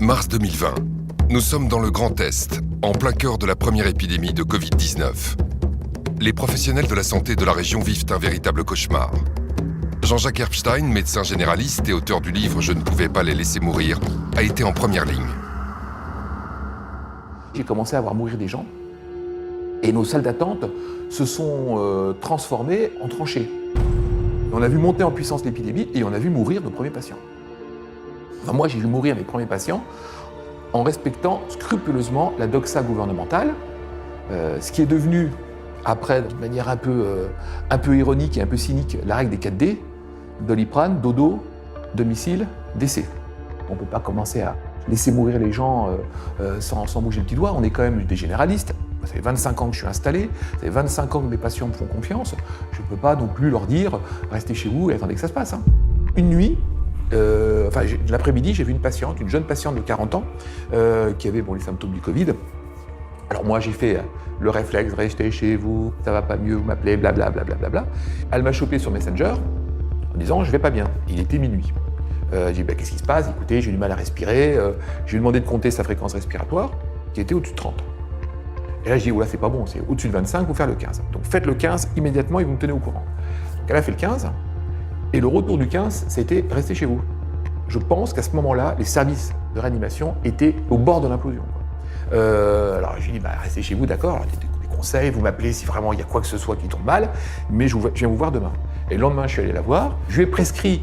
Mars 2020. Nous sommes dans le Grand Est, en plein cœur de la première épidémie de Covid-19. Les professionnels de la santé de la région vivent un véritable cauchemar. Jean-Jacques Herbstein, médecin généraliste et auteur du livre « Je ne pouvais pas les laisser mourir », a été en première ligne. J'ai commencé à voir mourir des gens et nos salles d'attente se sont transformées en tranchées. On a vu monter en puissance l'épidémie et on a vu mourir nos premiers patients. Enfin, moi, j'ai vu mourir mes premiers patients en respectant scrupuleusement la doxa gouvernementale, ce qui est devenu, après, de manière un peu ironique et un peu cynique, la règle des 4D, Doliprane, dodo, domicile, décès. On ne peut pas commencer à laisser mourir les gens sans bouger le petit doigt. On est quand même des généralistes. Ça fait 25 ans que je suis installé, ça fait 25 ans que mes patients me font confiance. Je ne peux pas non plus leur dire « restez chez vous et attendez que ça se passe ». Une nuit, l'après-midi, j'ai vu une patiente, une jeune patiente de 40 ans, qui avait les symptômes du Covid. Alors moi, j'ai fait le réflexe, restez chez vous, ça va pas mieux, vous m'appelez, blablabla. Elle m'a chopé sur Messenger en disant, je vais pas bien. Il était minuit. J'ai dit, qu'est-ce qui se passe? Écoutez, j'ai du mal à respirer. Je lui ai demandé de compter sa fréquence respiratoire, qui était au-dessus de 30. Et là, j'ai dit, oula, c'est pas bon, c'est au-dessus de 25, il faut faire le 15. Donc faites le 15 immédiatement et vous me tenez au courant. Donc elle a fait le 15. Et le retour du 15, c'était « restez chez vous ». Je pense qu'à ce moment-là, les services de réanimation étaient au bord de l'implosion. Alors j'ai dit « restez chez vous, d'accord, alors des conseils, vous m'appelez si vraiment il y a quoi que ce soit qui tombe mal, mais je viens vous voir demain ». Et le lendemain, je suis allé la voir, je lui ai prescrit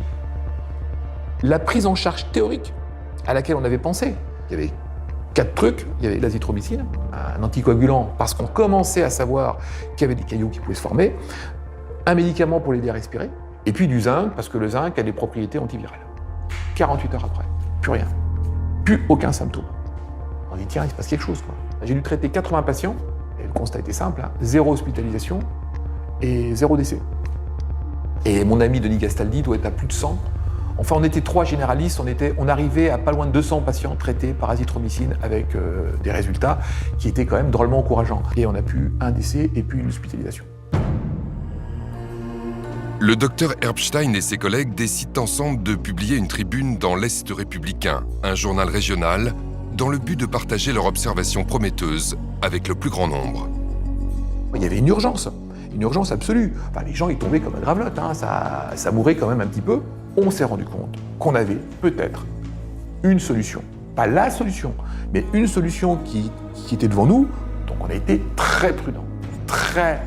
la prise en charge théorique à laquelle on avait pensé. Il y avait 4 trucs, il y avait l'azithromycine, un anticoagulant parce qu'on commençait à savoir qu'il y avait des caillots qui pouvaient se former, un médicament pour l'aider à respirer, et puis du zinc, parce que le zinc a des propriétés antivirales. 48 heures après, plus rien. Plus aucun symptôme. On dit, tiens, il se passe quelque chose, quoi. J'ai dû traiter 80 patients, et le constat était simple, 0 hospitalisation et 0 décès. Et mon ami Denis Gastaldi doit être à plus de 100. Enfin, on était 3 généralistes, on arrivait à pas loin de 200 patients traités par azithromycine avec des résultats qui étaient quand même drôlement encourageants. Et on a pu un décès et puis une hospitalisation. Le docteur Herbstein et ses collègues décident ensemble de publier une tribune dans l'Est républicain, un journal régional, dans le but de partager leurs observations prometteuses avec le plus grand nombre. Il y avait une urgence absolue. Enfin, les gens ils tombaient comme un gravelotte, ça mourait quand même un petit peu. On s'est rendu compte qu'on avait peut-être une solution. Pas la solution, mais une solution qui était devant nous. Donc on a été très prudents. Très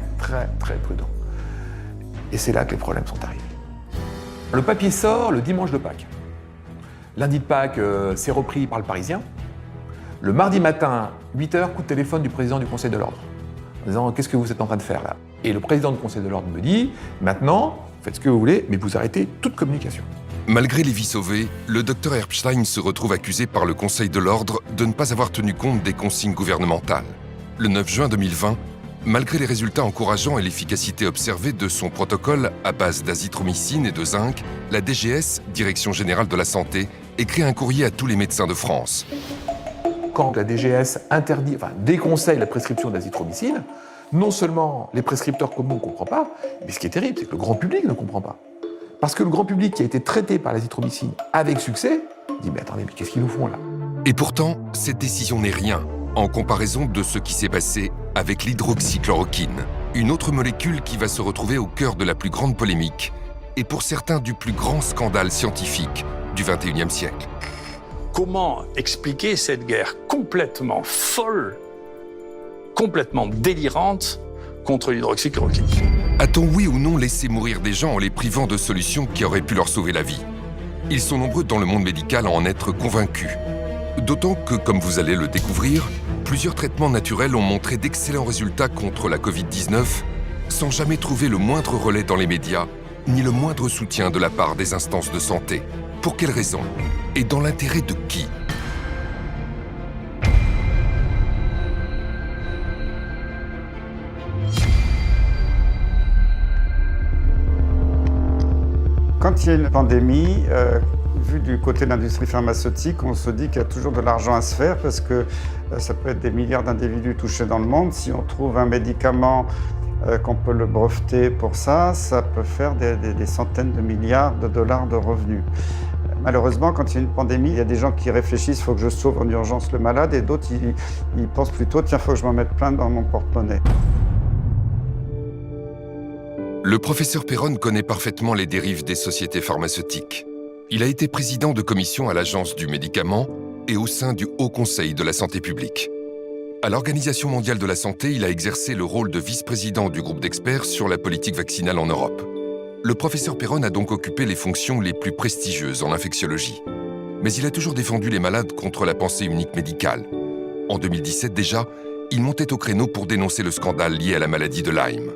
prudents. Et c'est là que les problèmes sont arrivés. Le papier sort le dimanche de Pâques. Lundi de Pâques, c'est repris par le Parisien. Le mardi matin, 8h, coup de téléphone du président du Conseil de l'Ordre, en disant « Qu'est-ce que vous êtes en train de faire là ?» Et le président du Conseil de l'Ordre me dit « Maintenant, faites ce que vous voulez, mais vous arrêtez toute communication. » Malgré les vies sauvées, le docteur Herbstein se retrouve accusé par le Conseil de l'Ordre de ne pas avoir tenu compte des consignes gouvernementales. Le 9 juin 2020, malgré les résultats encourageants et l'efficacité observée de son protocole à base d'azithromycine et de zinc, la DGS, Direction Générale de la Santé, écrit un courrier à tous les médecins de France. Quand la DGS déconseille la prescription d'azithromycine, non seulement les prescripteurs comme nous ne comprennent pas, mais ce qui est terrible, c'est que le grand public ne comprend pas. Parce que le grand public qui a été traité par l'azithromycine avec succès, dit « Mais attendez, mais qu'est-ce qu'ils nous font là ?» Et pourtant, cette décision n'est rien en comparaison de ce qui s'est passé avec l'hydroxychloroquine, une autre molécule qui va se retrouver au cœur de la plus grande polémique et pour certains du plus grand scandale scientifique du XXIe siècle. Comment expliquer cette guerre complètement folle, complètement délirante contre l'hydroxychloroquine? A-t-on oui ou non laissé mourir des gens en les privant de solutions qui auraient pu leur sauver la vie? Ils sont nombreux dans le monde médical à en être convaincus. D'autant que, comme vous allez le découvrir, plusieurs traitements naturels ont montré d'excellents résultats contre la Covid-19 sans jamais trouver le moindre relais dans les médias, ni le moindre soutien de la part des instances de santé. Pour quelles raisons? Et dans l'intérêt de qui? Quand il y a une pandémie, vu du côté de l'industrie pharmaceutique, on se dit qu'il y a toujours de l'argent à se faire parce que ça peut être des milliards d'individus touchés dans le monde. Si on trouve un médicament qu'on peut le breveter pour ça, ça peut faire des centaines de milliards de dollars de revenus. Malheureusement, quand il y a une pandémie, il y a des gens qui réfléchissent, il faut que je sauve en urgence le malade, et d'autres, ils pensent plutôt, tiens, il faut que je m'en mette plein dans mon porte-monnaie. Le professeur Perron connaît parfaitement les dérives des sociétés pharmaceutiques. Il a été président de commission à l'Agence du médicament et au sein du Haut Conseil de la santé publique. À l'Organisation mondiale de la santé, il a exercé le rôle de vice-président du groupe d'experts sur la politique vaccinale en Europe. Le professeur Perron a donc occupé les fonctions les plus prestigieuses en infectiologie. Mais il a toujours défendu les malades contre la pensée unique médicale. En 2017 déjà, il montait au créneau pour dénoncer le scandale lié à la maladie de Lyme.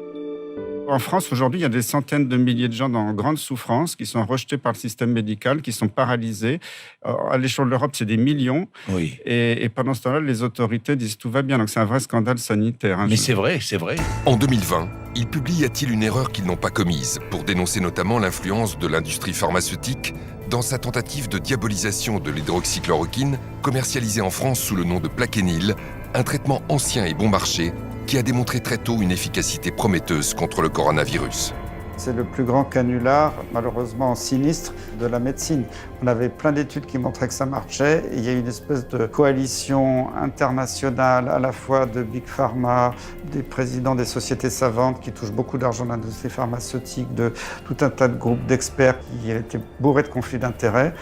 En France, aujourd'hui, il y a des centaines de milliers de gens en grande souffrance qui sont rejetés par le système médical, qui sont paralysés. À l'échelle de l'Europe, c'est des millions. Oui. Et pendant ce temps-là, les autorités disent tout va bien. Donc c'est un vrai scandale sanitaire. Mais c'est vrai, c'est vrai. En 2020, il publie Y a-t-il une erreur qu'ils n'ont pas commise pour dénoncer notamment l'influence de l'industrie pharmaceutique dans sa tentative de diabolisation de l'hydroxychloroquine, commercialisée en France sous le nom de Plaquenil, un traitement ancien et bon marché qui a démontré très tôt une efficacité prometteuse contre le coronavirus. C'est le plus grand canular, malheureusement sinistre, de la médecine. On avait plein d'études qui montraient que ça marchait. Et il y a une espèce de coalition internationale, à la fois de Big Pharma, des présidents des sociétés savantes qui touchent beaucoup d'argent dans l'industrie pharmaceutique, de tout un tas de groupes d'experts qui étaient bourrés de conflits d'intérêts,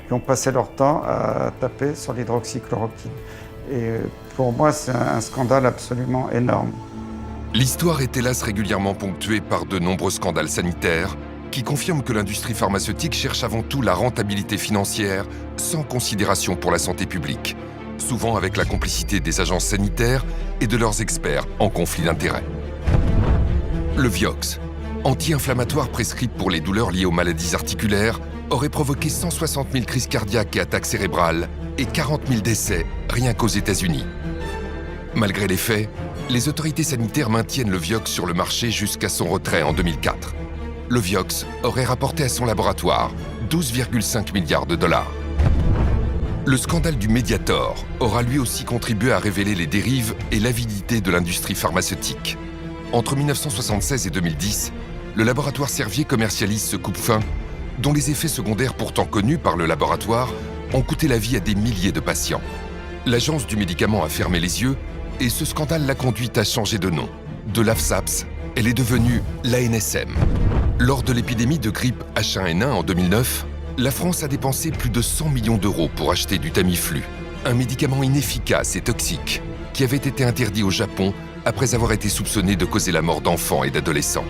qui ont passé leur temps à taper sur l'hydroxychloroquine. Et pour moi, c'est un scandale absolument énorme. L'histoire est hélas régulièrement ponctuée par de nombreux scandales sanitaires qui confirment que l'industrie pharmaceutique cherche avant tout la rentabilité financière sans considération pour la santé publique, souvent avec la complicité des agences sanitaires et de leurs experts en conflit d'intérêts. Le Vioxx, anti-inflammatoire prescrit pour les douleurs liées aux maladies articulaires, aurait provoqué 160 000 crises cardiaques et attaques cérébrales et 40 000 décès rien qu'aux États-Unis. Malgré les faits, les autorités sanitaires maintiennent le Vioxx sur le marché jusqu'à son retrait en 2004. Le Vioxx aurait rapporté à son laboratoire 12,5 milliards de dollars. Le scandale du Mediator aura lui aussi contribué à révéler les dérives et l'avidité de l'industrie pharmaceutique. Entre 1976 et 2010, le laboratoire Servier commercialise ce coupe-faim, dont les effets secondaires pourtant connus par le laboratoire ont coûté la vie à des milliers de patients. L'agence du médicament a fermé les yeux et ce scandale l'a conduite à changer de nom. De l'AFSAPS, elle est devenue l'ANSM. Lors de l'épidémie de grippe H1N1 en 2009, la France a dépensé plus de 100 millions d'euros pour acheter du Tamiflu, un médicament inefficace et toxique qui avait été interdit au Japon après avoir été soupçonné de causer la mort d'enfants et d'adolescents.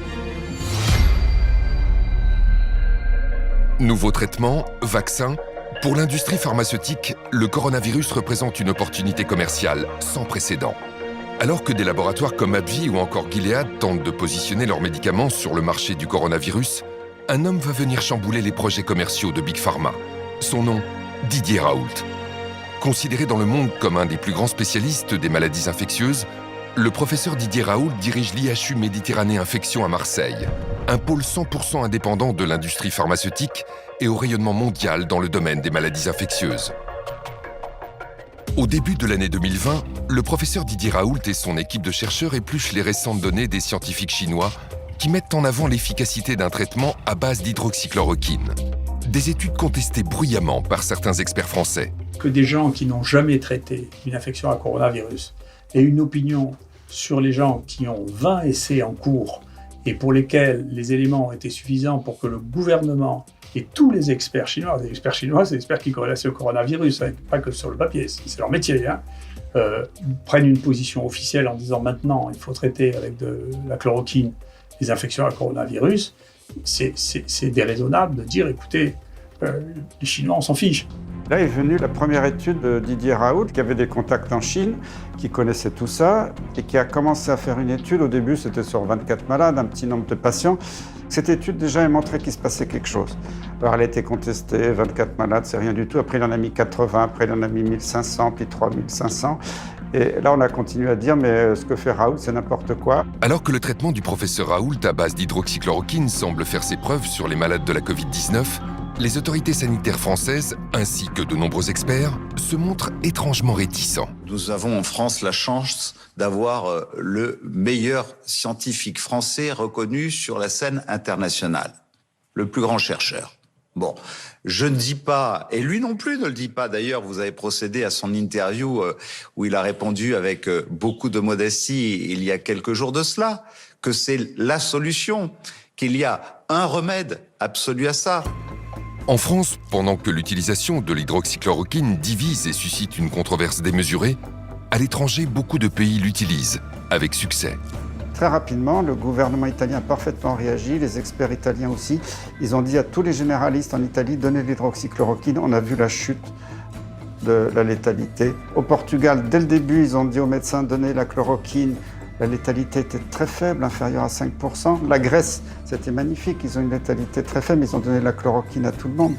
Nouveau traitement, vaccin. Pour l'industrie pharmaceutique, le coronavirus représente une opportunité commerciale sans précédent. Alors que des laboratoires comme AbbVie ou encore Gilead tentent de positionner leurs médicaments sur le marché du coronavirus, un homme va venir chambouler les projets commerciaux de Big Pharma. Son nom, Didier Raoult. Considéré dans le monde comme un des plus grands spécialistes des maladies infectieuses, le professeur Didier Raoult dirige l'IHU Méditerranée Infection à Marseille, un pôle 100% indépendant de l'industrie pharmaceutique et au rayonnement mondial dans le domaine des maladies infectieuses. Au début de l'année 2020, le professeur Didier Raoult et son équipe de chercheurs épluchent les récentes données des scientifiques chinois qui mettent en avant l'efficacité d'un traitement à base d'hydroxychloroquine. Des études contestées bruyamment par certains experts français. Que des gens qui n'ont jamais traité une infection à coronavirus aient une opinion sur les gens qui ont 20 essais en cours et pour lesquels les éléments ont été suffisants pour que le gouvernement et tous les experts chinois, c'est des experts qui connaissent le coronavirus, hein, pas que sur le papier, c'est leur métier, hein, prennent une position officielle en disant maintenant il faut traiter avec de la chloroquine les infections à coronavirus, c'est déraisonnable de dire écoutez, les Chinois on s'en fiche. Là est venue la première étude de Didier Raoult, qui avait des contacts en Chine, qui connaissait tout ça, et qui a commencé à faire une étude. Au début, c'était sur 24 malades, un petit nombre de patients. Cette étude, déjà, elle montrait qu'il se passait quelque chose. Alors, elle a été contestée, 24 malades, c'est rien du tout. Après, il en a mis 80, après, il en a mis 1500, puis 3500. Et là, on a continué à dire, mais ce que fait Raoult, c'est n'importe quoi. Alors que le traitement du professeur Raoult à base d'hydroxychloroquine semble faire ses preuves sur les malades de la Covid-19, les autorités sanitaires françaises, ainsi que de nombreux experts, se montrent étrangement réticents. Nous avons en France la chance d'avoir le meilleur scientifique français reconnu sur la scène internationale, le plus grand chercheur. Bon, je ne dis pas, et lui non plus ne le dit pas, d'ailleurs vous avez procédé à son interview où il a répondu avec beaucoup de modestie il y a quelques jours de cela, que c'est la solution, qu'il y a un remède absolu à ça. En France, pendant que l'utilisation de l'hydroxychloroquine divise et suscite une controverse démesurée, à l'étranger, beaucoup de pays l'utilisent, avec succès. Très rapidement, le gouvernement italien a parfaitement réagi, les experts italiens aussi. Ils ont dit à tous les généralistes en Italie, donnez de l'hydroxychloroquine. On a vu la chute de la létalité. Au Portugal, dès le début, ils ont dit aux médecins, donnez la chloroquine. La létalité était très faible, inférieure à 5%. La Grèce, c'était magnifique, ils ont une létalité très faible, ils ont donné la chloroquine à tout le monde.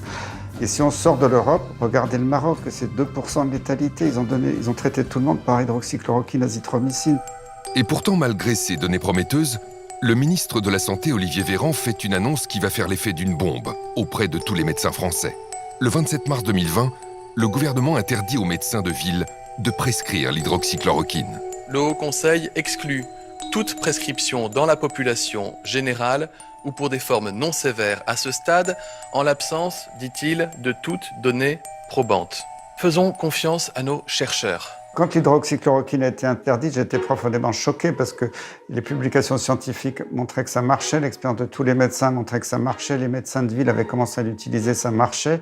Et si on sort de l'Europe, regardez le Maroc, c'est 2% de létalité. Ils ont traité tout le monde par hydroxychloroquine, azithromycine. Et pourtant, malgré ces données prometteuses, le ministre de la Santé, Olivier Véran, fait une annonce qui va faire l'effet d'une bombe auprès de tous les médecins français. Le 27 mars 2020, le gouvernement interdit aux médecins de ville de prescrire l'hydroxychloroquine. Le Haut Conseil exclut toute prescription dans la population générale ou pour des formes non sévères à ce stade, en l'absence, dit-il, de toute donnée probante. Faisons confiance à nos chercheurs. Quand l'hydroxychloroquine a été interdite, j'étais profondément choqué parce que les publications scientifiques montraient que ça marchait, l'expérience de tous les médecins montrait que ça marchait, les médecins de ville avaient commencé à l'utiliser, ça marchait.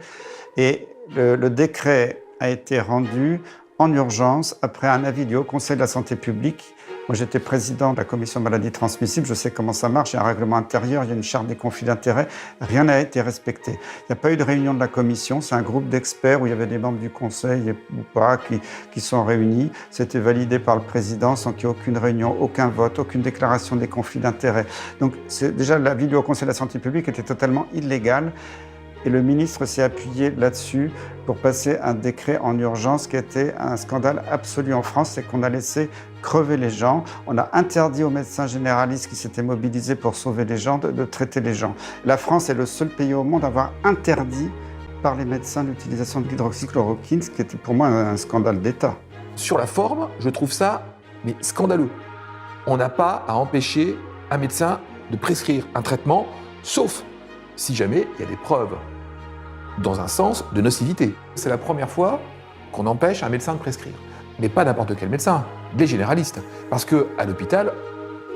Et le décret a été rendu en urgence après un avis du Haut Conseil de la Santé publique. Moi, j'étais président de la commission maladies transmissibles, je sais comment ça marche, il y a un règlement intérieur, il y a une charte des conflits d'intérêts, rien n'a été respecté. Il n'y a pas eu de réunion de la commission, c'est un groupe d'experts où il y avait des membres du conseil ou pas qui sont réunis. C'était validé par le président sans qu'il y ait aucune réunion, aucun vote, aucune déclaration des conflits d'intérêts. Donc déjà, l'avis du Haut Conseil de la Santé publique était totalement illégal. Et le ministre s'est appuyé là-dessus pour passer un décret en urgence qui était un scandale absolu en France, c'est qu'on a laissé crever les gens. On a interdit aux médecins généralistes qui s'étaient mobilisés pour sauver les gens de traiter les gens. La France est le seul pays au monde à avoir interdit par les médecins l'utilisation de l'hydroxychloroquine, ce qui était pour moi un scandale d'État. Sur la forme, je trouve ça scandaleux. On n'a pas à empêcher un médecin de prescrire un traitement, sauf si jamais il y a des preuves dans un sens de nocivité. C'est la première fois qu'on empêche un médecin de prescrire. Mais pas n'importe quel médecin, des généralistes. Parce qu'à l'hôpital,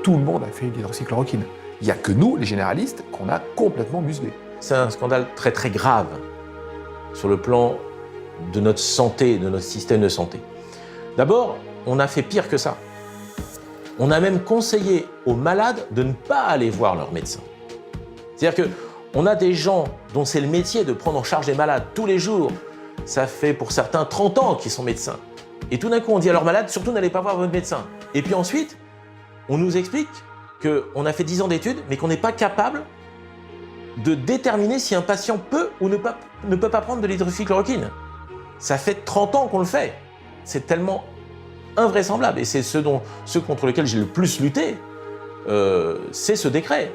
tout le monde a fait une hydroxychloroquine. Il n'y a que nous, les généralistes, qu'on a complètement muselés. C'est un scandale très très grave sur le plan de notre santé, de notre système de santé. D'abord, on a fait pire que ça. On a même conseillé aux malades de ne pas aller voir leur médecin. C'est-à-dire qu'on a des gens dont c'est le métier de prendre en charge les malades tous les jours. Ça fait pour certains 30 ans qu'ils sont médecins. Et tout d'un coup, on dit à leurs malades, surtout n'allez pas voir votre médecin. Et puis ensuite, on nous explique qu'on a fait 10 ans d'études, mais qu'on n'est pas capable de déterminer si un patient peut ou ne peut pas prendre de l'hydroxychloroquine. Ça fait 30 ans qu'on le fait. C'est tellement invraisemblable. Et c'est ce contre lequel j'ai le plus lutté, c'est ce décret,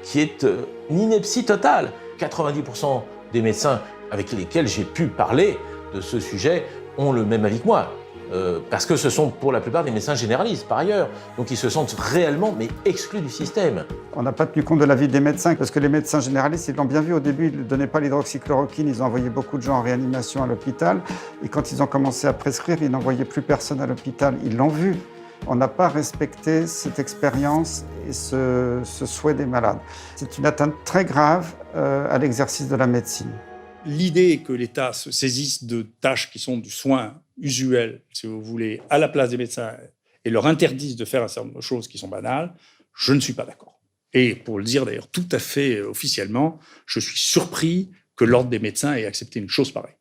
qui est une ineptie totale. 90% des médecins avec lesquels j'ai pu parler de ce sujet ont le même avis que moi. Parce que ce sont pour la plupart des médecins généralistes, par ailleurs. Donc ils se sentent réellement exclus du système. On n'a pas tenu compte de l'avis des médecins, parce que les médecins généralistes, ils l'ont bien vu au début, ils ne donnaient pas l'hydroxychloroquine, ils ont envoyé beaucoup de gens en réanimation à l'hôpital. Et quand ils ont commencé à prescrire, ils n'envoyaient plus personne à l'hôpital. Ils l'ont vu. On n'a pas respecté cette expérience et ce souhait des malades. C'est une atteinte très grave à l'exercice de la médecine. L'idée que l'État se saisisse de tâches qui sont du soin usuel, si vous voulez, à la place des médecins et leur interdise de faire un certain nombre de choses qui sont banales, je ne suis pas d'accord. Et pour le dire d'ailleurs tout à fait officiellement, je suis surpris que l'Ordre des médecins ait accepté une chose pareille.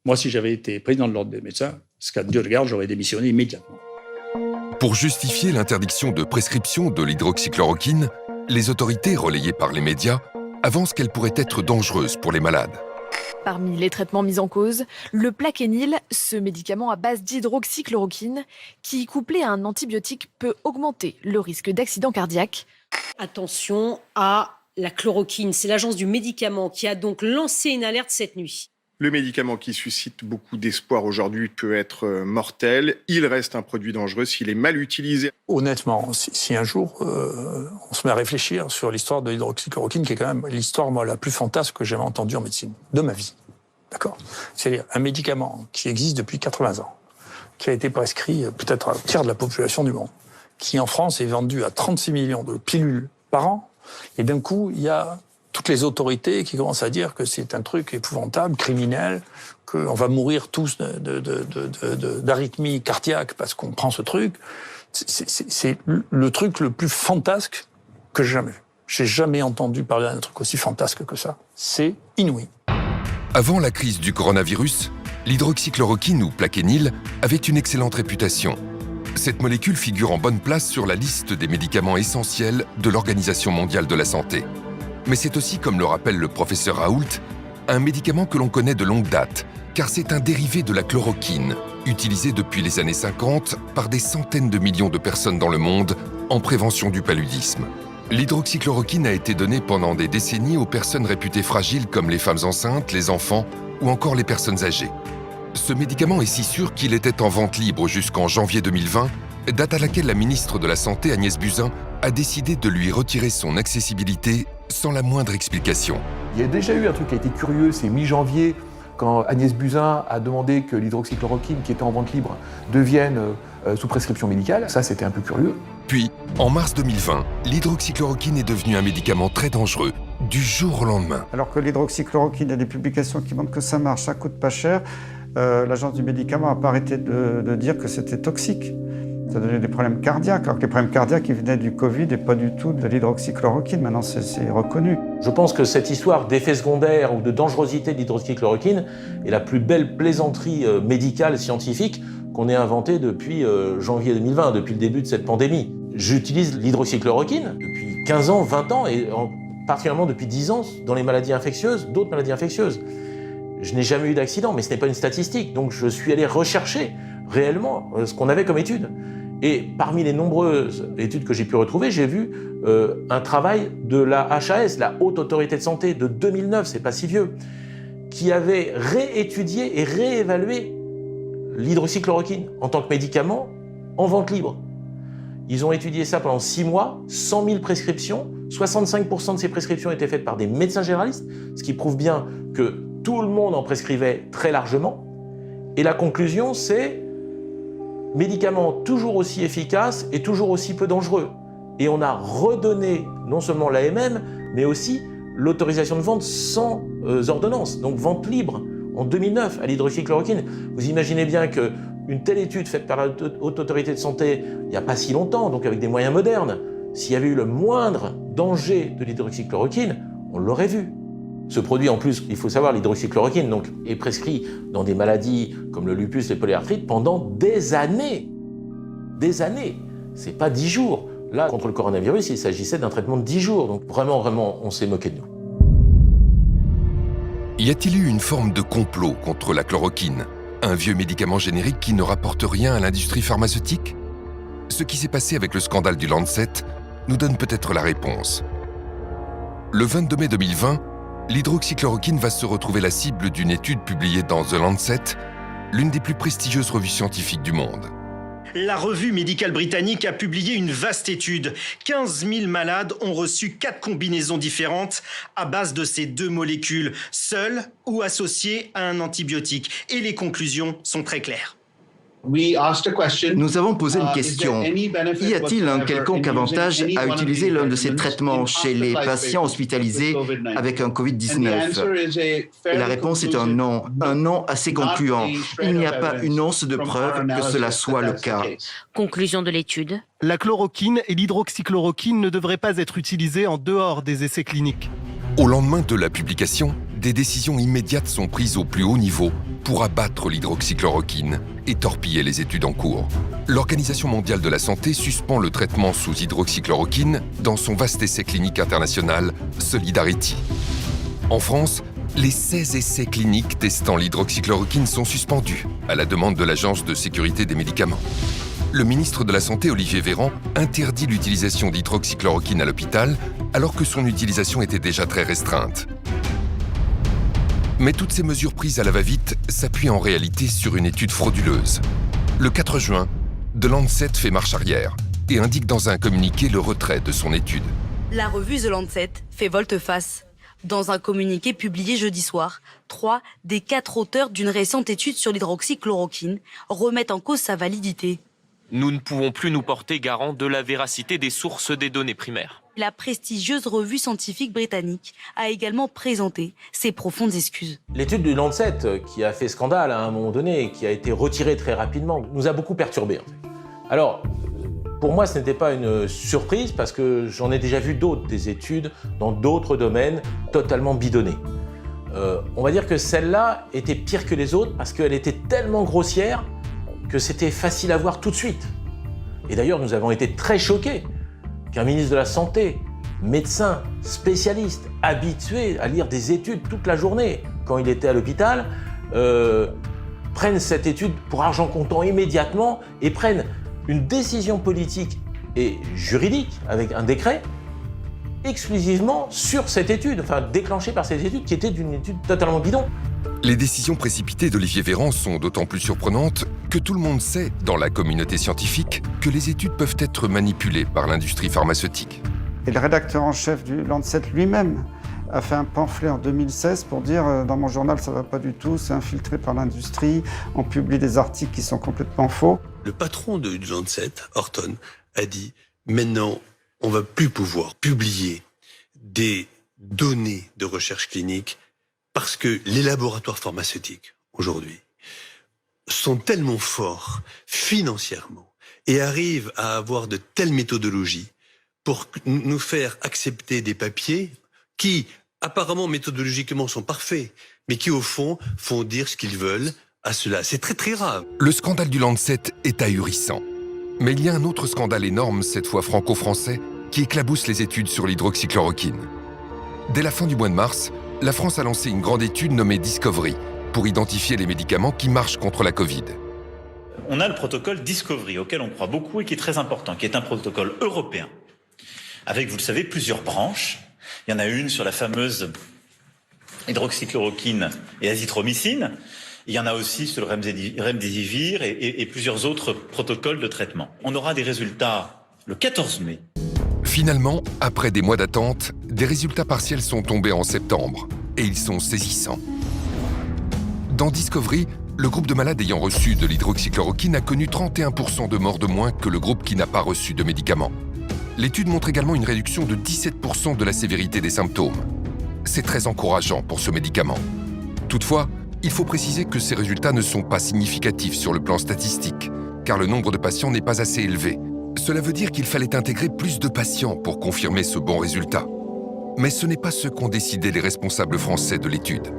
Moi, si j'avais été président de l'Ordre des médecins, ce cas de Dieu de garde, j'aurais démissionné immédiatement. Pour justifier l'interdiction de prescription de l'hydroxychloroquine, les autorités relayées par les médias avancent qu'elle pourrait être dangereuse pour les malades. Parmi les traitements mis en cause, le Plaquenil, ce médicament à base d'hydroxychloroquine, qui, couplé à un antibiotique, peut augmenter le risque d'accident cardiaque. Attention à la chloroquine, c'est l'agence du médicament qui a donc lancé une alerte cette nuit. Le médicament qui suscite beaucoup d'espoir aujourd'hui peut être mortel. Il reste un produit dangereux s'il est mal utilisé. Honnêtement, si un jour on se met à réfléchir sur l'histoire de l'hydroxychloroquine, qui est quand même l'histoire la plus fantasque que j'ai jamais entendue en médecine de ma vie. D'accord ? C'est-à-dire un médicament qui existe depuis 80 ans, qui a été prescrit peut-être à un tiers de la population du monde, qui en France est vendu à 36 millions de pilules par an, et d'un coup, il y a toutes les autorités qui commencent à dire que c'est un truc épouvantable, criminel, qu'on va mourir tous d'arythmie cardiaque parce qu'on prend ce truc. C'est le truc le plus fantasque que j'ai jamais vu. J'ai jamais entendu parler d'un truc aussi fantasque que ça. C'est inouï. Avant la crise du coronavirus, l'hydroxychloroquine ou plaquenil avait une excellente réputation. Cette molécule figure en bonne place sur la liste des médicaments essentiels de l'Organisation mondiale de la santé. Mais c'est aussi, comme le rappelle le professeur Raoult, un médicament que l'on connaît de longue date, car c'est un dérivé de la chloroquine, utilisé depuis les années 50 par des centaines de millions de personnes dans le monde en prévention du paludisme. L'hydroxychloroquine a été donnée pendant des décennies aux personnes réputées fragiles comme les femmes enceintes, les enfants ou encore les personnes âgées. Ce médicament est si sûr qu'il était en vente libre jusqu'en janvier 2020, date à laquelle la ministre de la Santé, Agnès Buzyn, a décidé de lui retirer son accessibilité sans la moindre explication. Il y a déjà eu un truc qui a été curieux, c'est mi-janvier, quand Agnès Buzyn a demandé que l'hydroxychloroquine, qui était en vente libre, devienne sous prescription médicale. Ça, c'était un peu curieux. Puis, en mars 2020, l'hydroxychloroquine est devenu un médicament très dangereux, du jour au lendemain. Alors que l'hydroxychloroquine, il y a des publications qui montrent que ça marche, ça coûte pas cher. L'agence du médicament n'a pas arrêté de dire que c'était toxique. Ça donnait des problèmes cardiaques, alors que les problèmes cardiaques ils venaient du Covid et pas du tout de l'hydroxychloroquine. Maintenant, c'est reconnu. Je pense que cette histoire d'effet secondaire ou de dangerosité de l'hydroxychloroquine est la plus belle plaisanterie médicale scientifique qu'on ait inventée depuis janvier 2020, depuis le début de cette pandémie. J'utilise l'hydroxychloroquine depuis 15 ans, 20 ans, et particulièrement depuis 10 ans dans les maladies infectieuses, d'autres maladies infectieuses. Je n'ai jamais eu d'accident, mais ce n'est pas une statistique, donc je suis allé rechercher réellement ce qu'on avait comme étude. Et parmi les nombreuses études que j'ai pu retrouver, j'ai vu un travail de la HAS, la Haute Autorité de Santé, de 2009, c'est pas si vieux, qui avait réétudié et réévalué l'hydroxychloroquine en tant que médicament en vente libre. Ils ont étudié ça pendant 6 mois, 100 000 prescriptions, 65% de ces prescriptions étaient faites par des médecins généralistes, ce qui prouve bien que tout le monde en prescrivait très largement. Et la conclusion, c'est médicament toujours aussi efficace et toujours aussi peu dangereux. Et on a redonné non seulement l'AMM, mais aussi l'autorisation de vente sans ordonnance, donc vente libre, en 2009 à l'hydroxychloroquine. Vous imaginez bien qu'une telle étude faite par la Haute Autorité de Santé il n'y a pas si longtemps, donc avec des moyens modernes, s'il y avait eu le moindre danger de l'hydroxychloroquine, on l'aurait vu. Ce produit, en plus, il faut savoir, l'hydroxychloroquine donc, est prescrit dans des maladies comme le lupus, les polyarthrites pendant des années. Des années. C'est pas 10 jours. Là, contre le coronavirus, il s'agissait d'un traitement de 10 jours. Donc vraiment, on s'est moqué de nous. Y a-t-il eu une forme de complot contre la chloroquine, un vieux médicament générique qui ne rapporte rien à l'industrie pharmaceutique ? Ce qui s'est passé avec le scandale du Lancet nous donne peut-être la réponse. Le 22 mai 2020, l'hydroxychloroquine va se retrouver la cible d'une étude publiée dans The Lancet, l'une des plus prestigieuses revues scientifiques du monde. La revue médicale britannique a publié une vaste étude. 15 000 malades ont reçu 4 combinaisons différentes à base de ces 2 molécules, seules ou associées à un antibiotique. Et les conclusions sont très claires. Nous avons posé une question. Y a-t-il un quelconque avantage à utiliser l'un de ces traitements chez les patients hospitalisés avec un Covid-19 ? Et la réponse est un non assez concluant. Il n'y a pas une once de preuve que cela soit le cas. Conclusion de l'étude. La chloroquine et l'hydroxychloroquine ne devraient pas être utilisées en dehors des essais cliniques. Au lendemain de la publication, des décisions immédiates sont prises au plus haut niveau pour abattre l'hydroxychloroquine et torpiller les études en cours. L'Organisation mondiale de la santé suspend le traitement sous hydroxychloroquine dans son vaste essai clinique international Solidarity. En France, les 16 essais cliniques testant l'hydroxychloroquine sont suspendus à la demande de l'Agence de sécurité des médicaments. Le ministre de la Santé, Olivier Véran, interdit l'utilisation d'hydroxychloroquine à l'hôpital alors que son utilisation était déjà très restreinte. Mais toutes ces mesures prises à la va-vite s'appuient en réalité sur une étude frauduleuse. Le 4 juin, The Lancet fait marche arrière et indique dans un communiqué le retrait de son étude. La revue The Lancet fait volte-face. Dans un communiqué publié jeudi soir, 3 des 4 auteurs d'une récente étude sur l'hydroxychloroquine remettent en cause sa validité. Nous ne pouvons plus nous porter garant de la véracité des sources des données primaires. La prestigieuse revue scientifique britannique a également présenté ses profondes excuses. L'étude du Lancet, qui a fait scandale à un moment donné et qui a été retirée très rapidement, nous a beaucoup perturbés. Alors, pour moi, ce n'était pas une surprise parce que j'en ai déjà vu d'autres, des études dans d'autres domaines totalement bidonnées. On va dire que celle-là était pire que les autres parce qu'elle était tellement grossière que c'était facile à voir tout de suite. Et d'ailleurs, nous avons été très choqués qu'un ministre de la Santé, médecin, spécialiste, habitué à lire des études toute la journée quand il était à l'hôpital, prenne cette étude pour argent comptant immédiatement et prenne une décision politique et juridique avec un décret exclusivement sur cette étude, enfin déclenchée par cette étude qui était une étude totalement bidon. Les décisions précipitées d'Olivier Véran sont d'autant plus surprenantes que tout le monde sait, dans la communauté scientifique, que les études peuvent être manipulées par l'industrie pharmaceutique. Et le rédacteur en chef du Lancet lui-même a fait un pamphlet en 2016 pour dire dans mon journal ça va pas du tout, c'est infiltré par l'industrie, on publie des articles qui sont complètement faux. Le patron du Lancet, Horton, a dit maintenant on va plus pouvoir publier des données de recherche clinique parce que les laboratoires pharmaceutiques aujourd'hui sont tellement forts financièrement et arrivent à avoir de telles méthodologies pour nous faire accepter des papiers qui, apparemment, méthodologiquement, sont parfaits, mais qui, au fond, font dire ce qu'ils veulent à cela. C'est très, très grave. Le scandale du Lancet est ahurissant. Mais il y a un autre scandale énorme, cette fois franco-français, qui éclabousse les études sur l'hydroxychloroquine. Dès la fin du mois de mars, la France a lancé une grande étude nommée Discovery pour identifier les médicaments qui marchent contre la Covid. On a le protocole Discovery, auquel on croit beaucoup et qui est très important, qui est un protocole européen, avec, vous le savez, plusieurs branches. Il y en a une sur la fameuse hydroxychloroquine et azithromycine. Il y en a aussi sur le remdesivir et plusieurs autres protocoles de traitement. On aura des résultats le 14 mai. Finalement, après des mois d'attente, des résultats partiels sont tombés en septembre. Et ils sont saisissants. Dans Discovery, le groupe de malades ayant reçu de l'hydroxychloroquine a connu 31% de morts de moins que le groupe qui n'a pas reçu de médicaments. L'étude montre également une réduction de 17% de la sévérité des symptômes. C'est très encourageant pour ce médicament. Toutefois, il faut préciser que ces résultats ne sont pas significatifs sur le plan statistique, car le nombre de patients n'est pas assez élevé. Cela veut dire qu'il fallait intégrer plus de patients pour confirmer ce bon résultat. Mais ce n'est pas ce qu'ont décidé les responsables français de l'étude.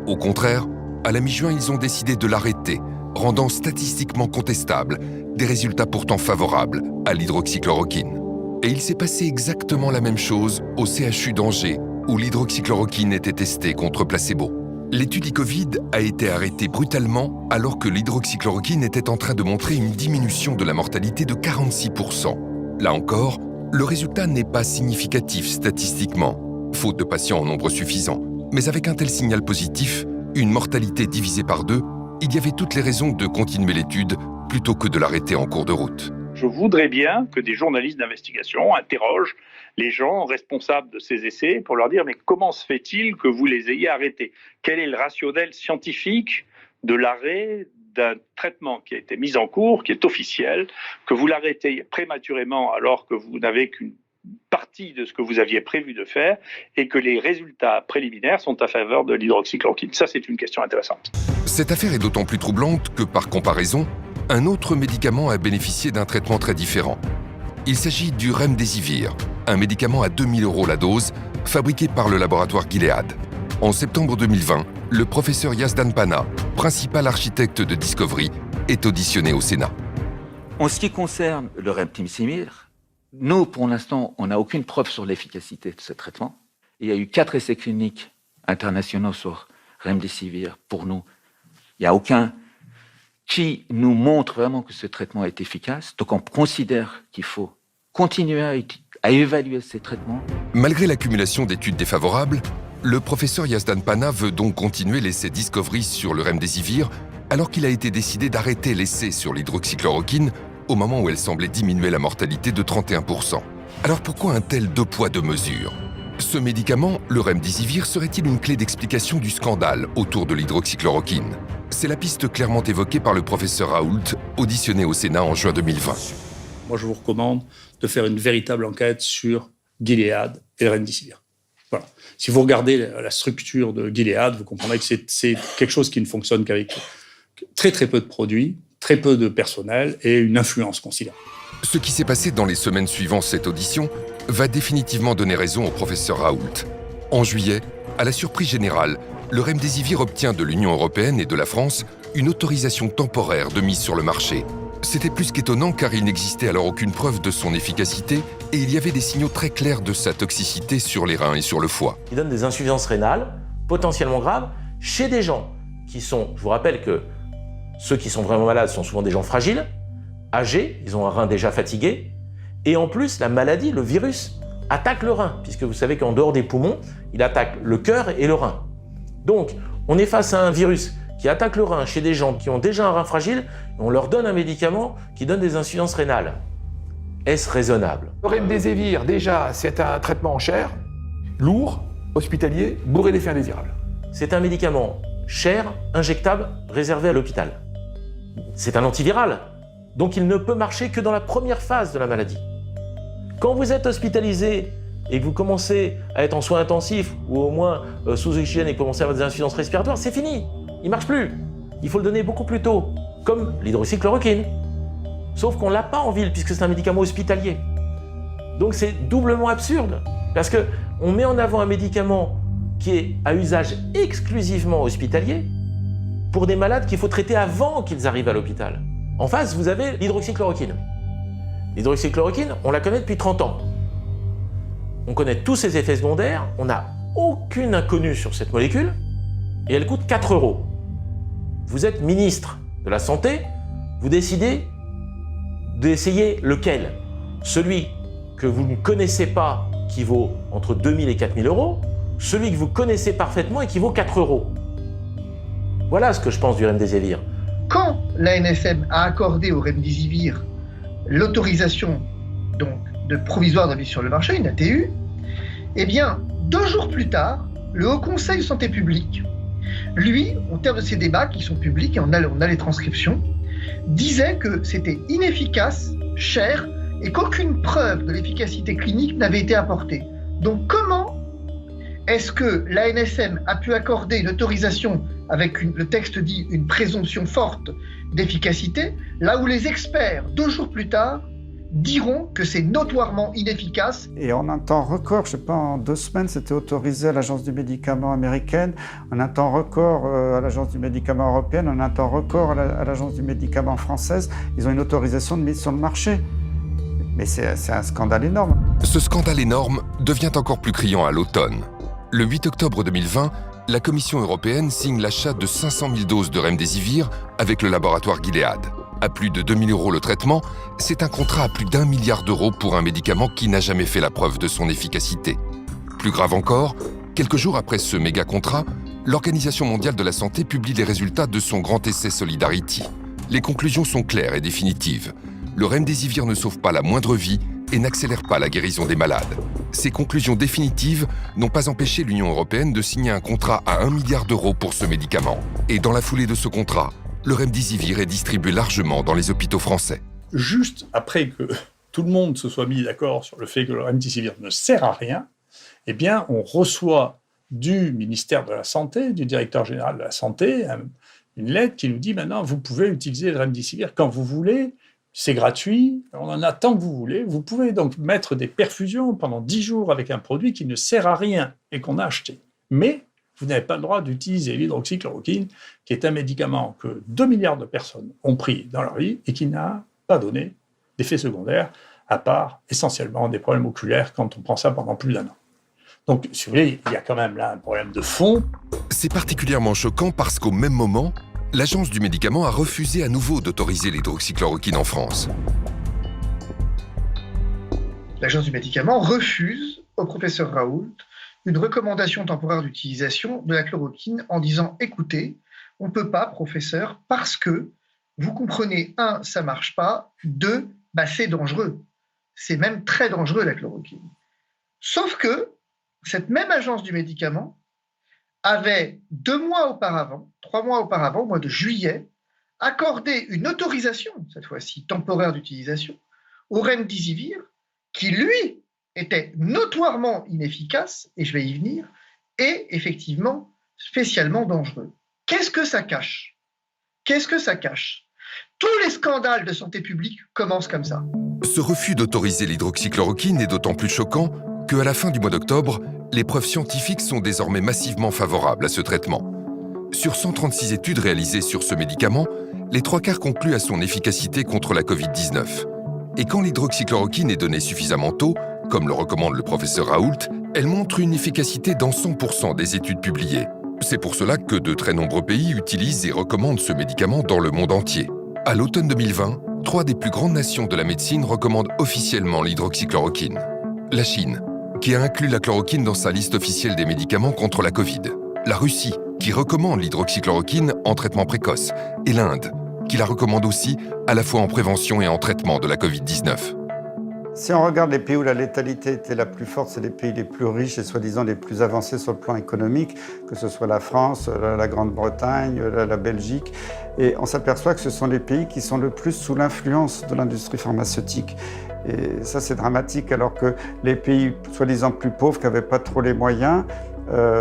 Au contraire, à la mi-juin, ils ont décidé de l'arrêter, rendant statistiquement contestables des résultats pourtant favorables à l'hydroxychloroquine. Et il s'est passé exactement la même chose au CHU d'Angers, où l'hydroxychloroquine était testée contre placebo. L'étude e-Covid a été arrêtée brutalement alors que l'hydroxychloroquine était en train de montrer une diminution de la mortalité de 46%. Là encore, le résultat n'est pas significatif statistiquement, faute de patients en nombre suffisant. Mais avec un tel signal positif, une mortalité divisée par 2, il y avait toutes les raisons de continuer l'étude plutôt que de l'arrêter en cours de route. Je voudrais bien que des journalistes d'investigation interrogent les gens responsables de ces essais pour leur dire « mais comment se fait-il que vous les ayez arrêtés ? Quel est le rationnel scientifique de l'arrêt d'un traitement qui a été mis en cours, qui est officiel, que vous l'arrêtez prématurément alors que vous n'avez qu'une partie de ce que vous aviez prévu de faire et que les résultats préliminaires sont à faveur de l'hydroxychloroquine ?» Ça, c'est une question intéressante. Cette affaire est d'autant plus troublante que, par comparaison, un autre médicament a bénéficié d'un traitement très différent. Il s'agit du remdesivir, un médicament à 2 000 € la dose, fabriqué par le laboratoire Gilead. En septembre 2020, le professeur Yazdan Pana, principal architecte de Discovery, est auditionné au Sénat. En ce qui concerne le remdesivir, nous, pour l'instant, on n'a aucune preuve sur l'efficacité de ce traitement. Il y a eu 4 essais cliniques internationaux sur remdesivir. Pour nous, il n'y a aucun qui nous montre vraiment que ce traitement est efficace. Donc on considère qu'il faut continuer à évaluer ces traitements. Malgré l'accumulation d'études défavorables, Le professeur Yazdan Pana veut donc continuer l'essai Discovery sur le remdesivir, alors qu'il a été décidé d'arrêter l'essai sur l'hydroxychloroquine au moment où elle semblait diminuer la mortalité de 31%. Alors pourquoi un tel deux poids deux mesures ? Ce médicament, le remdesivir, serait-il une clé d'explication du scandale autour de l'hydroxychloroquine ? C'est la piste clairement évoquée par le professeur Raoult, auditionné au Sénat en juin 2020. Moi, je vous recommande de faire une véritable enquête sur Gilead et le remdesivir. Voilà. Si vous regardez la structure de Gilead, vous comprendrez que c'est quelque chose qui ne fonctionne qu'avec très très peu de produits, très peu de personnel et une influence considérable. Ce qui s'est passé dans les semaines suivant cette audition va définitivement donner raison au professeur Raoult. En juillet, à la surprise générale, le remdesivir obtient de l'Union européenne et de la France une autorisation temporaire de mise sur le marché. C'était plus qu'étonnant car il n'existait alors aucune preuve de son efficacité et il y avait des signaux très clairs de sa toxicité sur les reins et sur le foie. Il donne des insuffisances rénales potentiellement graves chez des gens qui sont, je vous rappelle que ceux qui sont vraiment malades sont souvent des gens fragiles, âgés, ils ont un rein déjà fatigué, et en plus la maladie, le virus, attaque le rein, puisque vous savez qu'en dehors des poumons, il attaque le cœur et le rein. Donc, on est face à un virus qui attaque le rein chez des gens qui ont déjà un rein fragile, et on leur donne un médicament qui donne des insuffisances rénales. Est-ce raisonnable ? Le remdesivir, déjà, c'est un traitement cher, lourd, hospitalier, bourré d'effets indésirables. C'est un médicament cher, injectable, réservé à l'hôpital. C'est un antiviral, donc il ne peut marcher que dans la première phase de la maladie. Quand vous êtes hospitalisé et que vous commencez à être en soins intensifs ou au moins sous oxygène et commencez à avoir des insuffisances respiratoires, c'est fini, il ne marche plus. Il faut le donner beaucoup plus tôt, comme l'hydroxychloroquine. Sauf qu'on ne l'a pas en ville puisque c'est un médicament hospitalier. Donc c'est doublement absurde, parce qu'on met en avant un médicament qui est à usage exclusivement hospitalier pour des malades qu'il faut traiter avant qu'ils arrivent à l'hôpital. En face, vous avez l'hydroxychloroquine. L'hydroxychloroquine, on la connaît depuis 30 ans. On connaît tous ses effets secondaires, on n'a aucune inconnue sur cette molécule, et elle coûte 4 €. Vous êtes ministre de la Santé, vous décidez d'essayer lequel ? Celui que vous ne connaissez pas, qui vaut entre 2 000 et 4 000 €, celui que vous connaissez parfaitement et qui vaut 4 €. Voilà ce que je pense du remdesivir. Quand l'ANSM a accordé au remdesivir l'autorisation donc de provisoire de mise sur le marché, une ATU, eh bien, 2 jours plus tard, le Haut Conseil de santé publique, lui, au terme de ces débats qui sont publics, et on a les transcriptions, disait que c'était inefficace, cher, et qu'aucune preuve de l'efficacité clinique n'avait été apportée. Donc comment est-ce que l'ANSM a pu accorder une autorisation avec, le texte dit, une présomption forte d'efficacité, là où les experts, 2 jours plus tard, diront que c'est notoirement inefficace. Et en un temps record, je ne sais pas, en 2 semaines, c'était autorisé à l'Agence du médicament américaine, en un temps record à l'Agence du médicament européenne, en un temps record à l'Agence du médicament française. Ils ont une autorisation de mise sur le marché. Mais c'est un scandale énorme. Ce scandale énorme devient encore plus criant à l'automne. Le 8 octobre 2020, la Commission européenne signe l'achat de 500 000 doses de remdesivir avec le laboratoire Gilead. À plus de 2 000 € le traitement, c'est un contrat à plus d'1 milliard d'euros pour un médicament qui n'a jamais fait la preuve de son efficacité. Plus grave encore, quelques jours après ce méga contrat, l'Organisation mondiale de la santé publie les résultats de son grand essai Solidarity. Les conclusions sont claires et définitives. Le remdesivir ne sauve pas la moindre vie et n'accélère pas la guérison des malades. Ces conclusions définitives n'ont pas empêché l'Union européenne de signer un contrat à 1 milliard d'euros pour ce médicament. Et dans la foulée de ce contrat, le remdesivir est distribué largement dans les hôpitaux français. Juste après que tout le monde se soit mis d'accord sur le fait que le remdesivir ne sert à rien, eh bien, on reçoit du ministère de la Santé, du directeur général de la Santé, une lettre qui nous dit maintenant, vous pouvez utiliser le remdesivir quand vous voulez, c'est gratuit, on en a tant que vous voulez. Vous pouvez donc mettre des perfusions pendant 10 jours avec un produit qui ne sert à rien et qu'on a acheté. Mais vous n'avez pas le droit d'utiliser l'hydroxychloroquine, qui est un médicament que 2 milliards de personnes ont pris dans leur vie et qui n'a pas donné d'effets secondaires, à part essentiellement des problèmes oculaires quand on prend ça pendant plus d'1 an. Donc, si vous voulez, il y a quand même là un problème de fond. C'est particulièrement choquant parce qu'au même moment, l'Agence du médicament a refusé à nouveau d'autoriser l'hydroxychloroquine en France. L'Agence du médicament refuse au professeur Raoult une recommandation temporaire d'utilisation de la chloroquine en disant « Écoutez, on ne peut pas, professeur, parce que, vous comprenez, 1, ça ne marche pas, 2, c'est dangereux. C'est même très dangereux, la chloroquine. » Sauf que cette même agence du médicament avait 2 mois auparavant, 3 mois auparavant, au mois de juillet, accordé une autorisation, cette fois-ci temporaire d'utilisation, au remdesivir, qui lui était notoirement inefficace, et je vais y venir, et effectivement spécialement dangereux. Qu'est-ce que ça cache? Qu'est-ce que ça cache? Tous les scandales de santé publique commencent comme ça. Ce refus d'autoriser l'hydroxychloroquine est d'autant plus choquant qu'à la fin du mois d'octobre, les preuves scientifiques sont désormais massivement favorables à ce traitement. Sur 136 études réalisées sur ce médicament, les 3/4 concluent à son efficacité contre la Covid-19. Et quand l'hydroxychloroquine est donnée suffisamment tôt, comme le recommande le professeur Raoult, elle montre une efficacité dans 100% des études publiées. C'est pour cela que de très nombreux pays utilisent et recommandent ce médicament dans le monde entier. À l'automne 2020, 3 des plus grandes nations de la médecine recommandent officiellement l'hydroxychloroquine. La Chine, qui a inclus la chloroquine dans sa liste officielle des médicaments contre la Covid. La Russie, qui recommande l'hydroxychloroquine en traitement précoce. Et l'Inde, qui la recommande aussi à la fois en prévention et en traitement de la Covid-19. Si on regarde les pays où la létalité était la plus forte, c'est les pays les plus riches et soi-disant les plus avancés sur le plan économique, que ce soit la France, la Grande-Bretagne, la Belgique. Et on s'aperçoit que ce sont les pays qui sont le plus sous l'influence de l'industrie pharmaceutique. Et ça, c'est dramatique, alors que les pays soi-disant plus pauvres, qui n'avaient pas trop les moyens,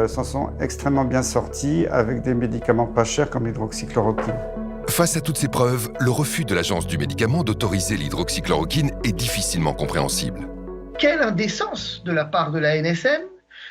s'en sont extrêmement bien sortis avec des médicaments pas chers comme l'hydroxychloroquine. Face à toutes ces preuves, le refus de l'agence du médicament d'autoriser l'hydroxychloroquine est difficilement compréhensible. Quelle indécence de la part de la NSM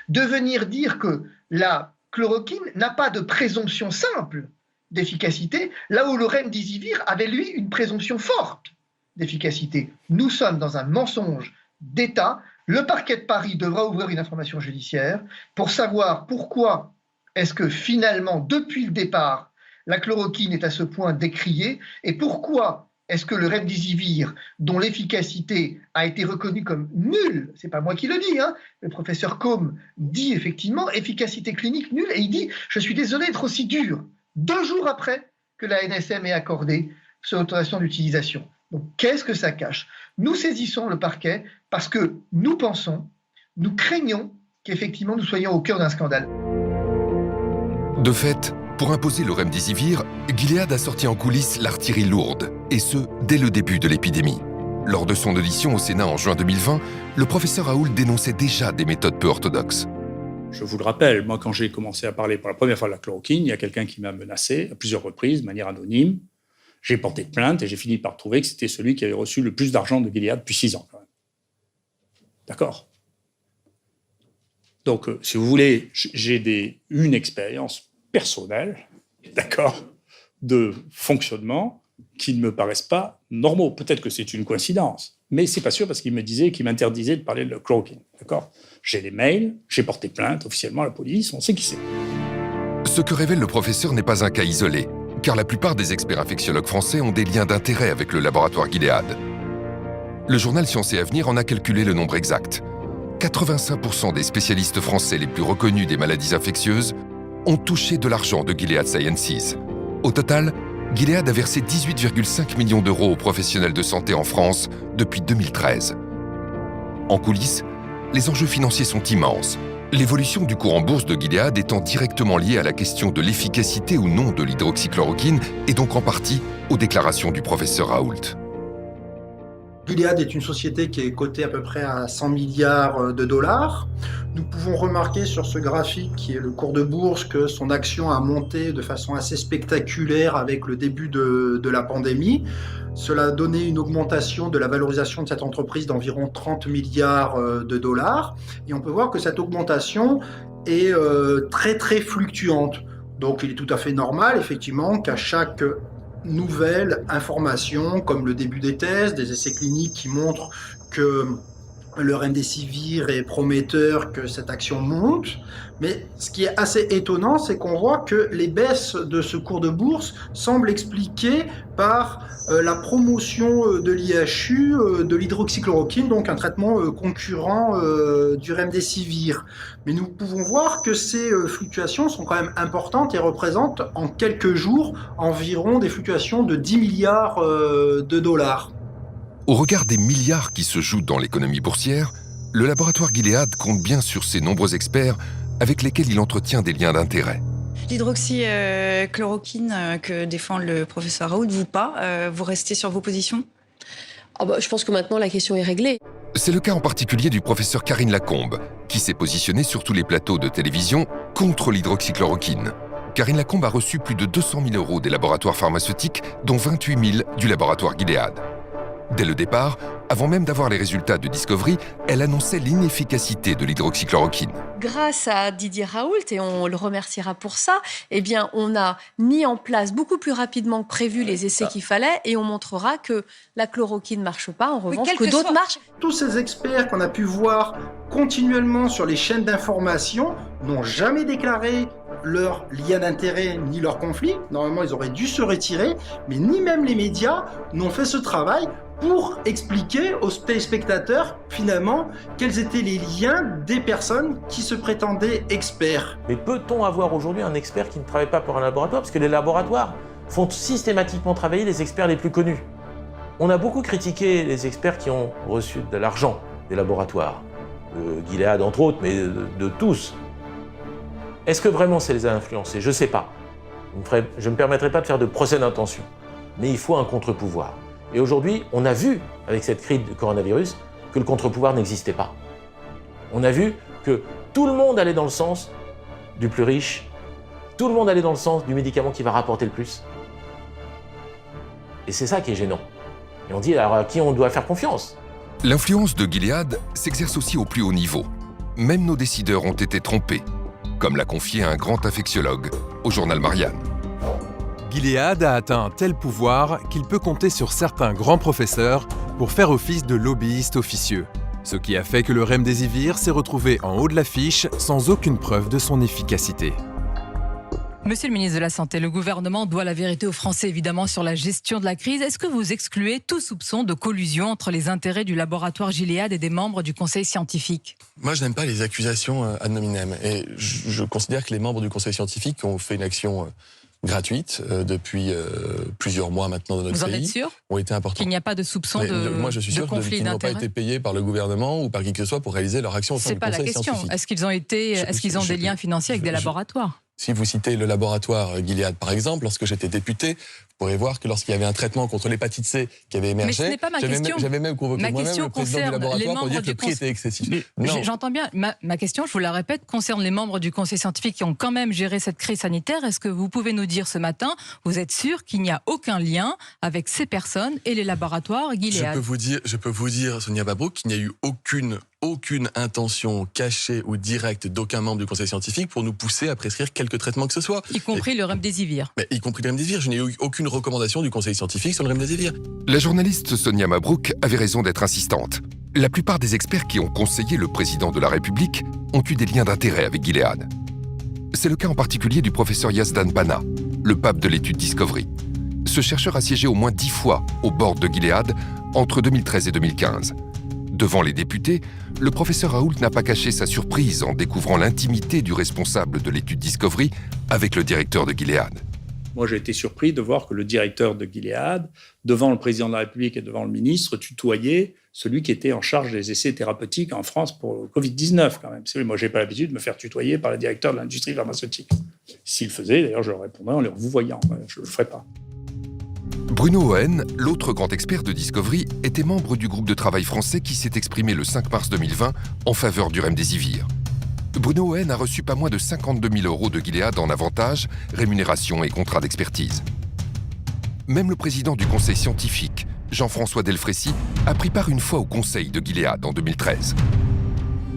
de venir dire que la chloroquine n'a pas de présomption simple d'efficacité, là où le remdesivir avait, lui, une présomption forte d'efficacité. Nous sommes dans un mensonge d'État. Le parquet de Paris devra ouvrir une information judiciaire pour savoir pourquoi est-ce que finalement, depuis le départ, la chloroquine est à ce point décriée et pourquoi est-ce que le remdesivir, dont l'efficacité a été reconnue comme nulle, c'est pas moi qui le dis, le professeur Combe dit effectivement efficacité clinique nulle et il dit « je suis désolé d'être aussi dur », 2 jours après que la NSM ait accordé cette autorisation d'utilisation. Donc qu'est-ce que ça cache? Nous saisissons le parquet parce que nous pensons, nous craignons qu'effectivement nous soyons au cœur d'un scandale. De fait, pour imposer le remdesivir, Gilead a sorti en coulisses l'artillerie lourde, et ce, dès le début de l'épidémie. Lors de son audition au Sénat en juin 2020, le professeur Raoult dénonçait déjà des méthodes peu orthodoxes. Je vous le rappelle, moi quand j'ai commencé à parler pour la première fois de la chloroquine, il y a quelqu'un qui m'a menacé à plusieurs reprises, de manière anonyme. J'ai porté plainte et j'ai fini par trouver que c'était celui qui avait reçu le plus d'argent de Gilead depuis 6 ans. Quand même. D'accord? Donc, si vous voulez, j'ai une expérience personnelle, d'accord, de fonctionnement qui ne me paraissent pas normaux. Peut-être que c'est une coïncidence, mais c'est pas sûr parce qu'il me disait, qu'il m'interdisait de parler de la chloroquine, d'accord? J'ai les mails, j'ai porté plainte officiellement à la police, on sait qui c'est. Ce que révèle le professeur n'est pas un cas isolé, car la plupart des experts infectiologues français ont des liens d'intérêt avec le laboratoire Gilead. Le journal Science et Avenir en a calculé le nombre exact. 85% des spécialistes français les plus reconnus des maladies infectieuses ont touché de l'argent de Gilead Sciences. Au total, Gilead a versé 18,5 millions d'euros aux professionnels de santé en France depuis 2013. En coulisses, les enjeux financiers sont immenses. L'évolution du cours en bourse de Gilead étant directement liée à la question de l'efficacité ou non de l'hydroxychloroquine et donc en partie aux déclarations du professeur Raoult. Gilead est une société qui est cotée à peu près à 100 milliards de dollars. Nous pouvons remarquer sur ce graphique qui est le cours de bourse que son action a monté de façon assez spectaculaire avec le début de la pandémie. Cela a donné une augmentation de la valorisation de cette entreprise d'environ 30 milliards de dollars. Et on peut voir que cette augmentation est très très fluctuante. Donc il est tout à fait normal effectivement qu'à chaque nouvelle information, comme le début des tests, des essais cliniques qui montrent que le remdesivir est prometteur, que cette action monte. Mais ce qui est assez étonnant, c'est qu'on voit que les baisses de ce cours de bourse semblent expliquées par la promotion de l'IHU, de l'hydroxychloroquine, donc un traitement concurrent du remdesivir. Mais nous pouvons voir que ces fluctuations sont quand même importantes et représentent en quelques jours environ des fluctuations de 10 milliards de dollars. Au regard des milliards qui se jouent dans l'économie boursière, le laboratoire Gilead compte bien sur ses nombreux experts avec lesquels il entretient des liens d'intérêt. L'hydroxychloroquine que défend le professeur Raoult, vous pas, vous restez sur vos positions ? Je pense que maintenant la question est réglée. C'est le cas en particulier du professeur Karine Lacombe, qui s'est positionnée sur tous les plateaux de télévision contre l'hydroxychloroquine. Karine Lacombe a reçu plus de 200 000 € des laboratoires pharmaceutiques, dont 28 000 du laboratoire Gilead. Dès le départ, avant même d'avoir les résultats de Discovery, elle annonçait l'inefficacité de l'hydroxychloroquine. Grâce à Didier Raoult, et on le remerciera pour ça, on a mis en place beaucoup plus rapidement que prévu les essais qu'il fallait et on montrera que la chloroquine ne marche pas, en revanche, que d'autres marchent. Tous ces experts qu'on a pu voir continuellement sur les chaînes d'information n'ont jamais déclaré leur lien d'intérêt ni leur conflit. Normalement, ils auraient dû se retirer, mais ni même les médias n'ont fait ce travail pour expliquer aux téléspectateurs, finalement, quels étaient les liens des personnes qui se prétendaient experts. Mais peut-on avoir aujourd'hui un expert qui ne travaille pas pour un laboratoire? Parce que les laboratoires font systématiquement travailler les experts les plus connus. On a beaucoup critiqué les experts qui ont reçu de l'argent des laboratoires, de Gilead entre autres, mais de tous. Est-ce que vraiment ça les a influencés? Je ne sais pas. Je ne me permettrai pas de faire de procès d'intention. Mais il faut un contre-pouvoir. Et aujourd'hui, on a vu, avec cette crise du coronavirus, que le contre-pouvoir n'existait pas. On a vu que tout le monde allait dans le sens du plus riche, tout le monde allait dans le sens du médicament qui va rapporter le plus. Et c'est ça qui est gênant. Et on dit alors à qui on doit faire confiance? L'influence de Gilead s'exerce aussi au plus haut niveau. Même nos décideurs ont été trompés, comme l'a confié un grand infectiologue au journal Marianne. Gilead a atteint un tel pouvoir qu'il peut compter sur certains grands professeurs pour faire office de lobbyiste officieux. Ce qui a fait que le remdesivir s'est retrouvé en haut de l'affiche sans aucune preuve de son efficacité. Monsieur le ministre de la Santé, le gouvernement doit la vérité aux Français évidemment sur la gestion de la crise. Est-ce que vous excluez tout soupçon de collusion entre les intérêts du laboratoire Gilead et des membres du conseil scientifique? Moi, je n'aime pas les accusations ad hominem. Et je considère que les membres du conseil scientifique ont fait une action gratuite depuis plusieurs mois maintenant dans notre pays. Vous en êtes sûr? Ont été importants. Qu'il n'y a pas de soupçon de moi, je suis sûr qu'ils n'ont pas été payés par le gouvernement ou par qui que ce soit pour réaliser leur action au sein du conseil scientifique. C'est pas la question. Est-ce qu'ils ont des liens financiers avec des laboratoires? Si vous citez le laboratoire Gilead, par exemple, lorsque j'étais député, vous pourrez voir que lorsqu'il y avait un traitement contre l'hépatite C qui avait émergé, mais ce n'est pas ma question. J'avais même convoqué moi-même le président du laboratoire pour dire que le prix était excessif. J'entends bien. Ma question, je vous la répète, concerne les membres du conseil scientifique qui ont quand même géré cette crise sanitaire. Est-ce que vous pouvez nous dire ce matin, vous êtes sûr qu'il n'y a aucun lien avec ces personnes et les laboratoires Gilead? Je peux vous dire, Sonia Mabrouk, qu'il n'y a eu aucune intention cachée ou directe d'aucun membre du conseil scientifique pour nous pousser à prescrire quelque traitement que ce soit. Y compris le remdesivir. Y compris le remdesivir. Je n'ai eu aucune recommandation du conseil scientifique sur le remdesivir. La journaliste Sonia Mabrouk avait raison d'être insistante. La plupart des experts qui ont conseillé le président de la République ont eu des liens d'intérêt avec Gilead. C'est le cas en particulier du professeur Yazdan Pana, le pape de l'étude Discovery. Ce chercheur a siégé au moins 10 fois au board de Gilead entre 2013 et 2015. Devant les députés, le professeur Raoult n'a pas caché sa surprise en découvrant l'intimité du responsable de l'étude Discovery avec le directeur de Gilead. Moi, j'ai été surpris de voir que le directeur de Gilead, devant le président de la République et devant le ministre, tutoyait celui qui était en charge des essais thérapeutiques en France pour le Covid-19, quand même. Moi, je n'ai pas l'habitude de me faire tutoyer par le directeur de l'industrie pharmaceutique. S'il le faisait, d'ailleurs, je leur répondrais en leur vous voyant. Je ne le ferais pas. Bruno Ohen, l'autre grand expert de Discovery, était membre du groupe de travail français qui s'est exprimé le 5 mars 2020 en faveur du remdesivir. Bruno Ohen a reçu pas moins de 52 000 € de Gilead en avantages, rémunération et contrats d'expertise. Même le président du conseil scientifique, Jean-François Delfrécy, a pris part une fois au conseil de Gilead en 2013.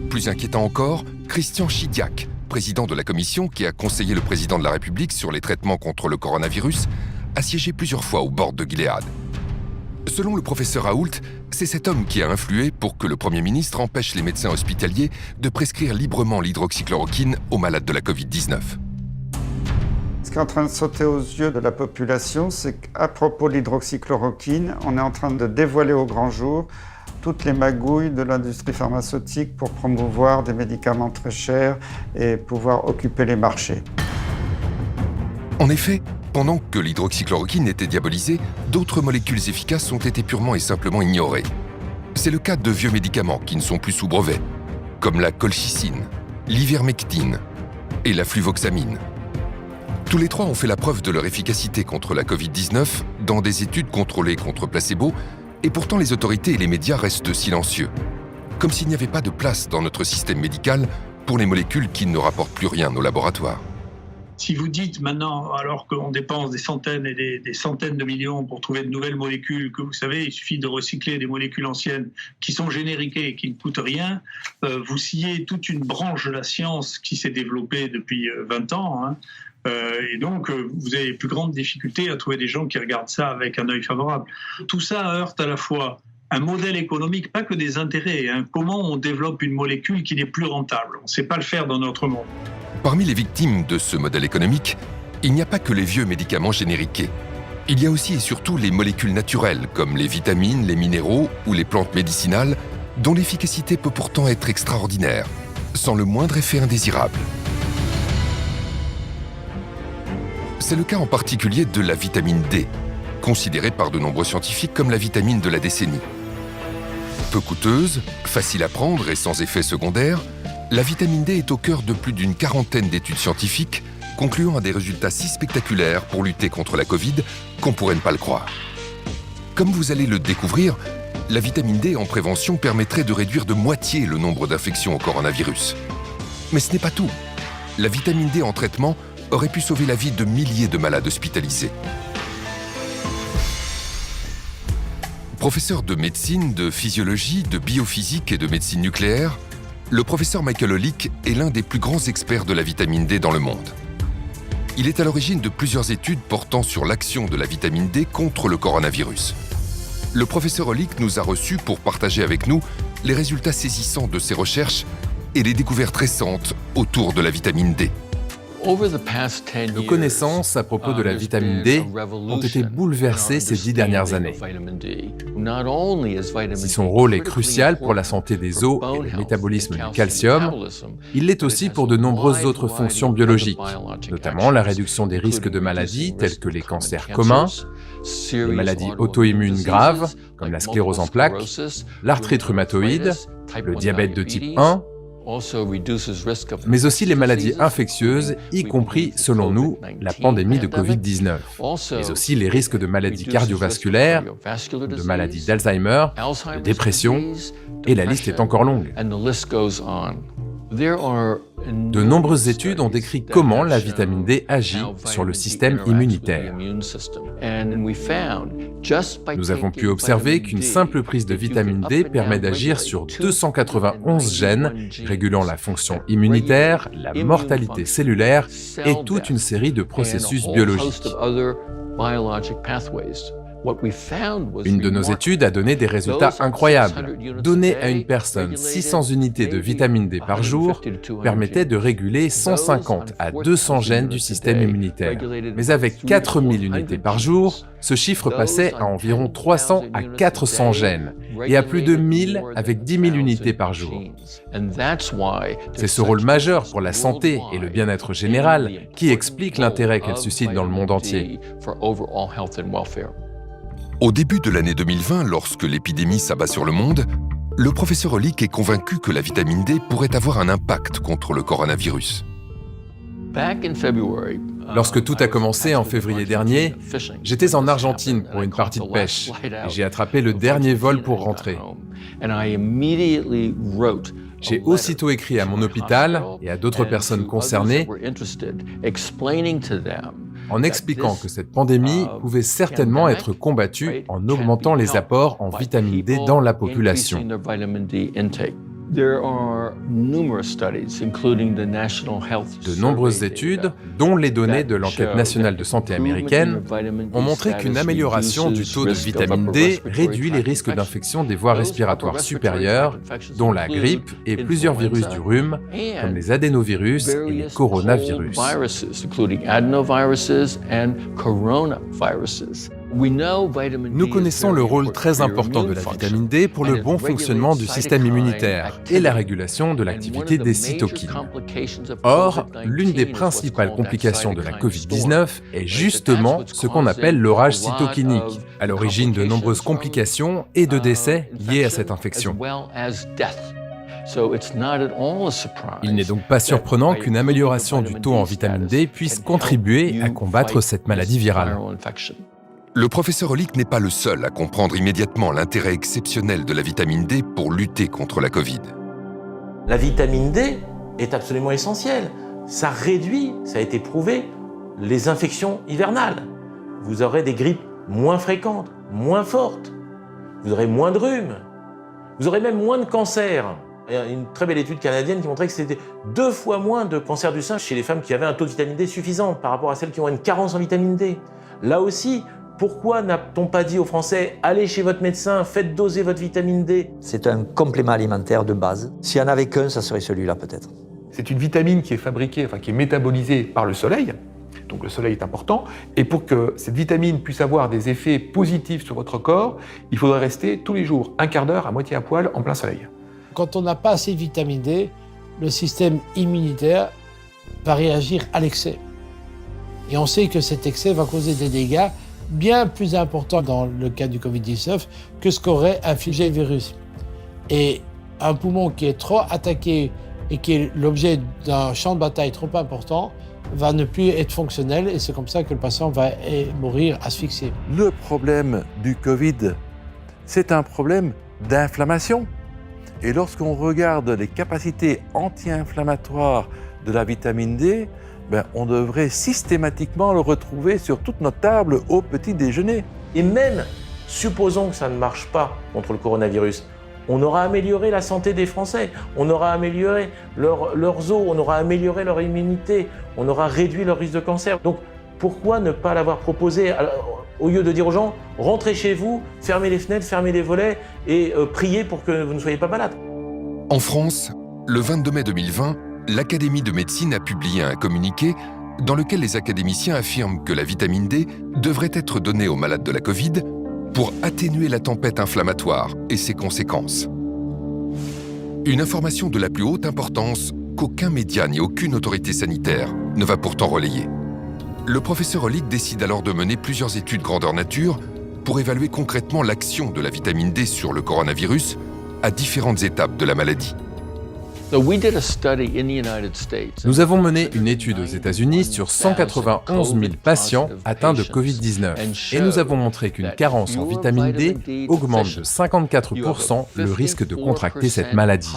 Plus inquiétant encore, Christian Chidiac, président de la commission qui a conseillé le président de la République sur les traitements contre le coronavirus, a siégé plusieurs fois au board de Gilead. Selon le professeur Raoult, c'est cet homme qui a influé pour que le Premier ministre empêche les médecins hospitaliers de prescrire librement l'hydroxychloroquine aux malades de la Covid-19. Ce qui est en train de sauter aux yeux de la population, c'est qu'à propos de l'hydroxychloroquine, on est en train de dévoiler au grand jour toutes les magouilles de l'industrie pharmaceutique pour promouvoir des médicaments très chers et pouvoir occuper les marchés. En effet, pendant que l'hydroxychloroquine était diabolisée, d'autres molécules efficaces ont été purement et simplement ignorées. C'est le cas de vieux médicaments qui ne sont plus sous brevet, comme la colchicine, l'ivermectine et la fluvoxamine. Tous les trois ont fait la preuve de leur efficacité contre la Covid-19 dans des études contrôlées contre placebo, et pourtant les autorités et les médias restent silencieux, comme s'il n'y avait pas de place dans notre système médical pour les molécules qui ne rapportent plus rien aux laboratoires. Si vous dites maintenant, alors qu'on dépense des centaines et des centaines de millions pour trouver de nouvelles molécules, que vous savez, il suffit de recycler des molécules anciennes qui sont génériquées et qui ne coûtent rien, vous sciez toute une branche de la science qui s'est développée depuis 20 ans. Et donc, vous avez les plus grandes difficultés à trouver des gens qui regardent ça avec un œil favorable. Tout ça heurte à la fois un modèle économique, pas que des intérêts. Comment on développe une molécule qui n'est plus rentable? On ne sait pas le faire dans notre monde. Parmi les victimes de ce modèle économique, il n'y a pas que les vieux médicaments génériqués. Il y a aussi et surtout les molécules naturelles, comme les vitamines, les minéraux ou les plantes médicinales, dont l'efficacité peut pourtant être extraordinaire, sans le moindre effet indésirable. C'est le cas en particulier de la vitamine D, considérée par de nombreux scientifiques comme la vitamine de la décennie. Peu coûteuse, facile à prendre et sans effet secondaire, la vitamine D est au cœur de plus d'une quarantaine d'études scientifiques concluant à des résultats si spectaculaires pour lutter contre la Covid qu'on pourrait ne pas le croire. Comme vous allez le découvrir, la vitamine D en prévention permettrait de réduire de moitié le nombre d'infections au coronavirus. Mais ce n'est pas tout. La vitamine D en traitement aurait pu sauver la vie de milliers de malades hospitalisés. Professeur de médecine, de physiologie, de biophysique et de médecine nucléaire, le professeur Michael Holick est l'un des plus grands experts de la vitamine D dans le monde. Il est à l'origine de plusieurs études portant sur l'action de la vitamine D contre le coronavirus. Le professeur Holick nous a reçus pour partager avec nous les résultats saisissants de ses recherches et les découvertes récentes autour de la vitamine D. Nos connaissances à propos de la vitamine D ont été bouleversées ces 10 dernières années. Si son rôle est crucial pour la santé des os et le métabolisme du calcium, il l'est aussi pour de nombreuses autres fonctions biologiques, notamment la réduction des risques de maladies telles que les cancers communs, les maladies auto-immunes graves comme la sclérose en plaques, l'arthrite rhumatoïde, le diabète de type 1, mais aussi les maladies infectieuses, y compris, selon nous, la pandémie de Covid-19, mais aussi les risques de maladies cardiovasculaires, de maladies d'Alzheimer, de dépression, et la liste est encore longue. De nombreuses études ont décrit comment la vitamine D agit sur le système immunitaire. Nous avons pu observer qu'une simple prise de vitamine D permet d'agir sur 291 gènes régulant la fonction immunitaire, la mortalité cellulaire et toute une série de processus biologiques. Une de nos études a donné des résultats incroyables. Donner à une personne 600 unités de vitamine D par jour permettait de réguler 150 à 200 gènes du système immunitaire. Mais avec 4000 unités par jour, ce chiffre passait à environ 300 à 400 gènes et à plus de 1000 avec 10 000 unités par jour. C'est ce rôle majeur pour la santé et le bien-être général qui explique l'intérêt qu'elle suscite dans le monde entier. Au début de l'année 2020, lorsque l'épidémie s'abat sur le monde, le professeur Holick est convaincu que la vitamine D pourrait avoir un impact contre le coronavirus. Lorsque tout a commencé en février dernier, j'étais en Argentine pour une partie de pêche et j'ai attrapé le dernier vol pour rentrer. J'ai aussitôt écrit à mon hôpital et à d'autres personnes concernées en expliquant que cette pandémie pouvait certainement être combattue en augmentant les apports en vitamine D dans la population. De nombreuses études, dont les données de l'enquête nationale de santé américaine, ont montré qu'une amélioration du taux de vitamine D réduit les risques d'infection des voies respiratoires supérieures, dont la grippe et plusieurs virus du rhume, comme les adénovirus et les coronavirus. Nous connaissons le rôle très important de la vitamine D pour le bon fonctionnement du système immunitaire et la régulation de l'activité des cytokines. Or, l'une des principales complications de la Covid-19 est justement ce qu'on appelle l'orage cytokinique, à l'origine de nombreuses complications et de décès liés à cette infection. Il n'est donc pas surprenant qu'une amélioration du taux en vitamine D puisse contribuer à combattre cette maladie virale. Le professeur Hollick n'est pas le seul à comprendre immédiatement l'intérêt exceptionnel de la vitamine D pour lutter contre la Covid. La vitamine D est absolument essentielle. Ça réduit, ça a été prouvé, les infections hivernales. Vous aurez des grippes moins fréquentes, moins fortes. Vous aurez moins de rhume. Vous aurez même moins de cancers. Il y a une très belle étude canadienne qui montrait que c'était 2 fois moins de cancer du sein chez les femmes qui avaient un taux de vitamine D suffisant par rapport à celles qui ont une carence en vitamine D. Là aussi, pourquoi n'a-t-on pas dit aux Français « Allez chez votre médecin, faites doser votre vitamine D ». C'est un complément alimentaire de base. S'il n'y en avait qu'un, ça serait celui-là peut-être. C'est une vitamine qui est fabriquée, qui est métabolisée par le soleil. Donc le soleil est important. Et pour que cette vitamine puisse avoir des effets positifs sur votre corps, il faudrait rester tous les jours, un quart d'heure à moitié à poil en plein soleil. Quand on n'a pas assez de vitamine D, le système immunitaire va réagir à l'excès. Et on sait que cet excès va causer des dégâts bien plus importants dans le cas du Covid-19 que ce qu'aurait infligé le virus. Et un poumon qui est trop attaqué et qui est l'objet d'un champ de bataille trop important va ne plus être fonctionnel et c'est comme ça que le patient va mourir asphyxié. Le problème du Covid, c'est un problème d'inflammation. Et lorsqu'on regarde les capacités anti-inflammatoires de la vitamine D, on devrait systématiquement le retrouver sur toute notre table au petit déjeuner. Et même, supposons que ça ne marche pas contre le coronavirus, on aura amélioré la santé des Français, on aura amélioré leurs os, on aura amélioré leur immunité, on aura réduit leur risque de cancer. Donc pourquoi ne pas l'avoir proposé au lieu de dire aux gens « rentrez chez vous, fermez les fenêtres, fermez les volets et priez pour que vous ne soyez pas malade ». En France, le 22 mai 2020, l'Académie de médecine a publié un communiqué dans lequel les académiciens affirment que la vitamine D devrait être donnée aux malades de la Covid pour atténuer la tempête inflammatoire et ses conséquences. Une information de la plus haute importance qu'aucun média ni aucune autorité sanitaire ne va pourtant relayer. Le professeur Hollick décide alors de mener plusieurs études grandeur nature pour évaluer concrètement l'action de la vitamine D sur le coronavirus à différentes étapes de la maladie. Nous avons mené une étude aux États-Unis sur 191 000 patients atteints de Covid-19 et nous avons montré qu'une carence en vitamine D augmente de 54% le risque de contracter cette maladie.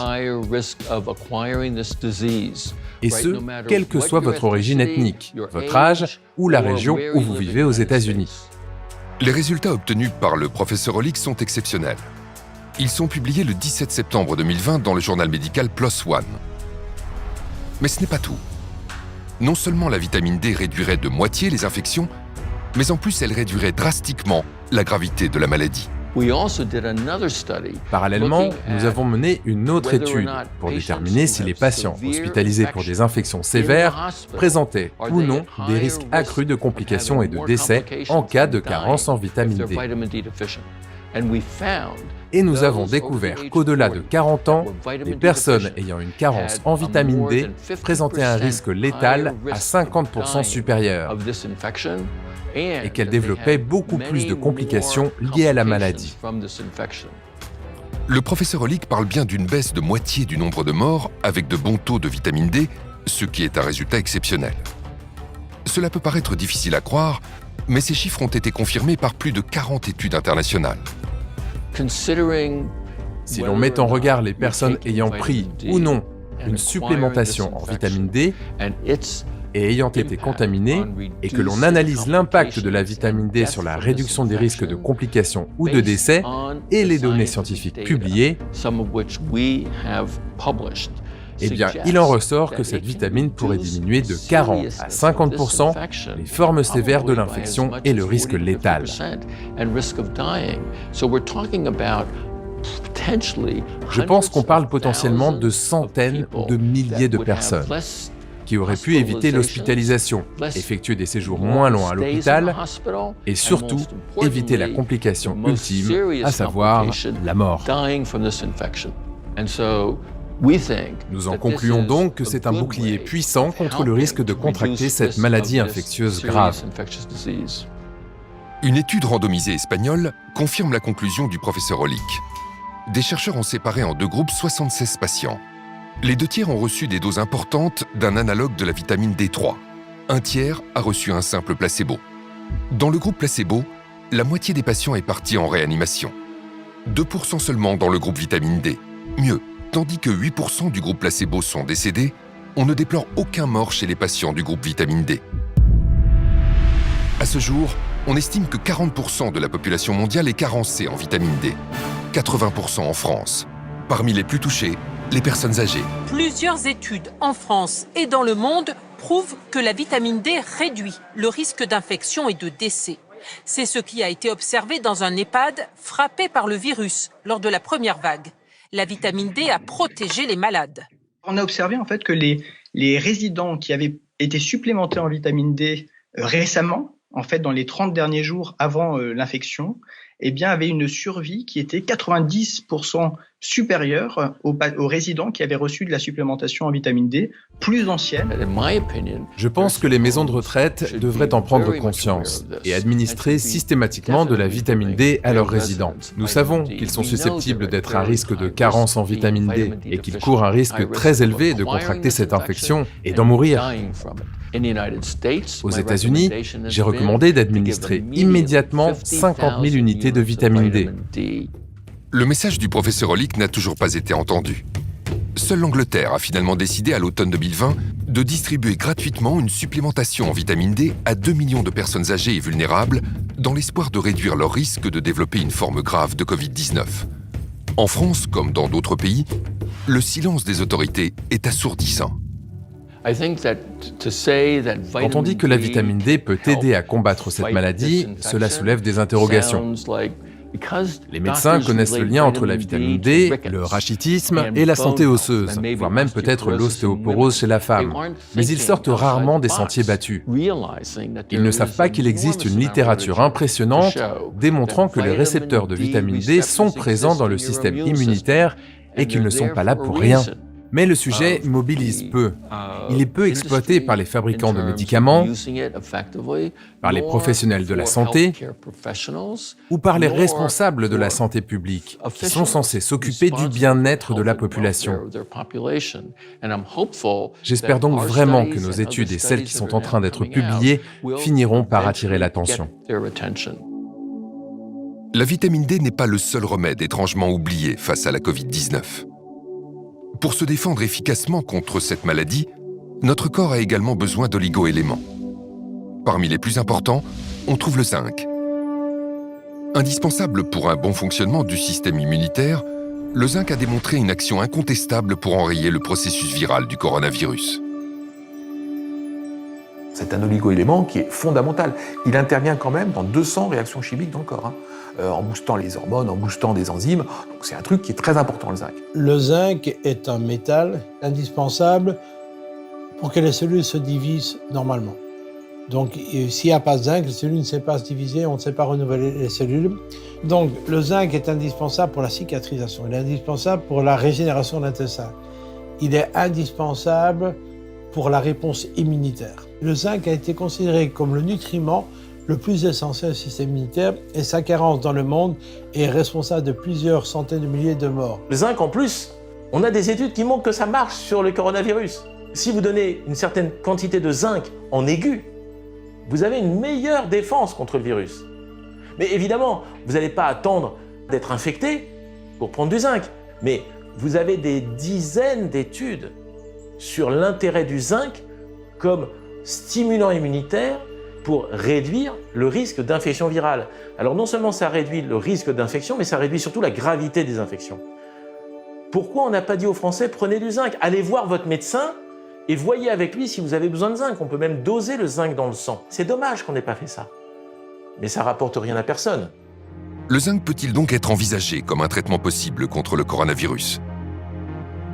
Et ce, quelle que soit votre origine ethnique, votre âge ou la région où vous vivez aux États-Unis. Les résultats obtenus par le professeur Hollick sont exceptionnels. Ils sont publiés le 17 septembre 2020 dans le journal médical PLOS ONE. Mais ce n'est pas tout. Non seulement la vitamine D réduirait de moitié les infections, mais en plus elle réduirait drastiquement la gravité de la maladie. Parallèlement, nous avons mené une autre étude pour déterminer si les patients hospitalisés pour des infections sévères présentaient ou non des risques accrus de complications et de décès en cas de carence en vitamine D. Et nous avons découvert qu'au-delà de 40 ans, les personnes ayant une carence en vitamine D présentaient un risque létal à 50% supérieur et qu'elles développaient beaucoup plus de complications liées à la maladie. Le professeur Hollick parle bien d'une baisse de moitié du nombre de morts avec de bons taux de vitamine D, ce qui est un résultat exceptionnel. Cela peut paraître difficile à croire, mais ces chiffres ont été confirmés par plus de 40 études internationales. Si l'on met en regard les personnes ayant pris ou non une supplémentation en vitamine D et ayant été contaminés, et que l'on analyse l'impact de la vitamine D sur la réduction des risques de complications ou de décès, et les données scientifiques publiées, eh bien, il en ressort que cette vitamine pourrait diminuer de 40 à 50% les formes sévères de l'infection et le risque létal. Je pense qu'on parle potentiellement de centaines ou de milliers de personnes qui auraient pu éviter l'hospitalisation, effectuer des séjours moins longs à l'hôpital et surtout éviter la complication ultime, à savoir la mort. Nous en concluons donc que c'est un bouclier puissant contre le risque de contracter cette maladie infectieuse grave. Une étude randomisée espagnole confirme la conclusion du professeur Hollick. Des chercheurs ont séparé en deux groupes 76 patients. Les 2 tiers ont reçu des doses importantes d'un analogue de la vitamine D3. Un tiers a reçu un simple placebo. Dans le groupe placebo, la moitié des patients est partie en réanimation. 2% seulement dans le groupe vitamine D. Mieux, tandis que 8% du groupe placebo sont décédés, on ne déplore aucun mort chez les patients du groupe vitamine D. À ce jour, on estime que 40% de la population mondiale est carencée en vitamine D, 80% en France. Parmi les plus touchés, les personnes âgées. Plusieurs études en France et dans le monde prouvent que la vitamine D réduit le risque d'infection et de décès. C'est ce qui a été observé dans un EHPAD frappé par le virus lors de la première vague. La vitamine D a protégé les malades. On a observé en fait que les résidents qui avaient été supplémentés en vitamine D récemment, en fait dans les 30 derniers jours avant l'infection, eh bien avaient une survie qui était 90% supérieure aux résidents qui avaient reçu de la supplémentation en vitamine D plus ancienne. Je pense que les maisons de retraite devraient en prendre conscience et administrer systématiquement de la vitamine D à leurs résidents. Nous savons qu'ils sont susceptibles d'être à risque de carence en vitamine D et qu'ils courent un risque très élevé de contracter cette infection et d'en mourir. Aux États-Unis, j'ai recommandé d'administrer immédiatement 50 000 unités de vitamine D. Le message du professeur Hollick n'a toujours pas été entendu. Seule l'Angleterre a finalement décidé à l'automne 2020 de distribuer gratuitement une supplémentation en vitamine D à 2 millions de personnes âgées et vulnérables dans l'espoir de réduire leur risque de développer une forme grave de Covid-19. En France, comme dans d'autres pays, le silence des autorités est assourdissant. Quand on dit que la vitamine D peut aider à combattre cette maladie, cela soulève des interrogations. Les médecins connaissent le lien entre la vitamine D, le rachitisme et la santé osseuse, voire même peut-être l'ostéoporose chez la femme. Mais ils sortent rarement des sentiers battus. Ils ne savent pas qu'il existe une littérature impressionnante démontrant que les récepteurs de vitamine D sont présents dans le système immunitaire et qu'ils ne sont pas là pour rien. Mais le sujet mobilise peu. Il est peu exploité par les fabricants de médicaments, par les professionnels de la santé ou par les responsables de la santé publique qui sont censés s'occuper du bien-être de la population. J'espère donc vraiment que nos études et celles qui sont en train d'être publiées finiront par attirer l'attention. La vitamine D n'est pas le seul remède étrangement oublié face à la Covid-19. Pour se défendre efficacement contre cette maladie, notre corps a également besoin d'oligo-éléments. Parmi les plus importants, on trouve le zinc. Indispensable pour un bon fonctionnement du système immunitaire, le zinc a démontré une action incontestable pour enrayer le processus viral du coronavirus. C'est un oligo-élément qui est fondamental. Il intervient quand même dans 200 réactions chimiques dans le corps, en boostant les hormones, en boostant des enzymes. Donc c'est un truc qui est très important, le zinc. Le zinc est un métal indispensable pour que les cellules se divisent normalement. Donc s'il n'y a pas de zinc, les cellules ne savent pas se diviser, on ne sait pas renouveler les cellules. Donc le zinc est indispensable pour la cicatrisation, il est indispensable pour la régénération de l'intestin. Il est indispensable pour la réponse immunitaire. Le zinc a été considéré comme le nutriment le plus essentiel du système immunitaire et sa carence dans le monde est responsable de plusieurs centaines de milliers de morts. Le zinc, en plus, on a des études qui montrent que ça marche sur le coronavirus. Si vous donnez une certaine quantité de zinc en aigu, vous avez une meilleure défense contre le virus. Mais évidemment, vous n'allez pas attendre d'être infecté pour prendre du zinc. Mais vous avez des dizaines d'études sur l'intérêt du zinc comme stimulant immunitaire pour réduire le risque d'infection virale. Alors non seulement ça réduit le risque d'infection, mais ça réduit surtout la gravité des infections. Pourquoi on n'a pas dit aux Français, prenez du zinc, allez voir votre médecin et voyez avec lui si vous avez besoin de zinc. On peut même doser le zinc dans le sang. C'est dommage qu'on n'ait pas fait ça. Mais ça rapporte rien à personne. Le zinc peut-il donc être envisagé comme un traitement possible contre le coronavirus?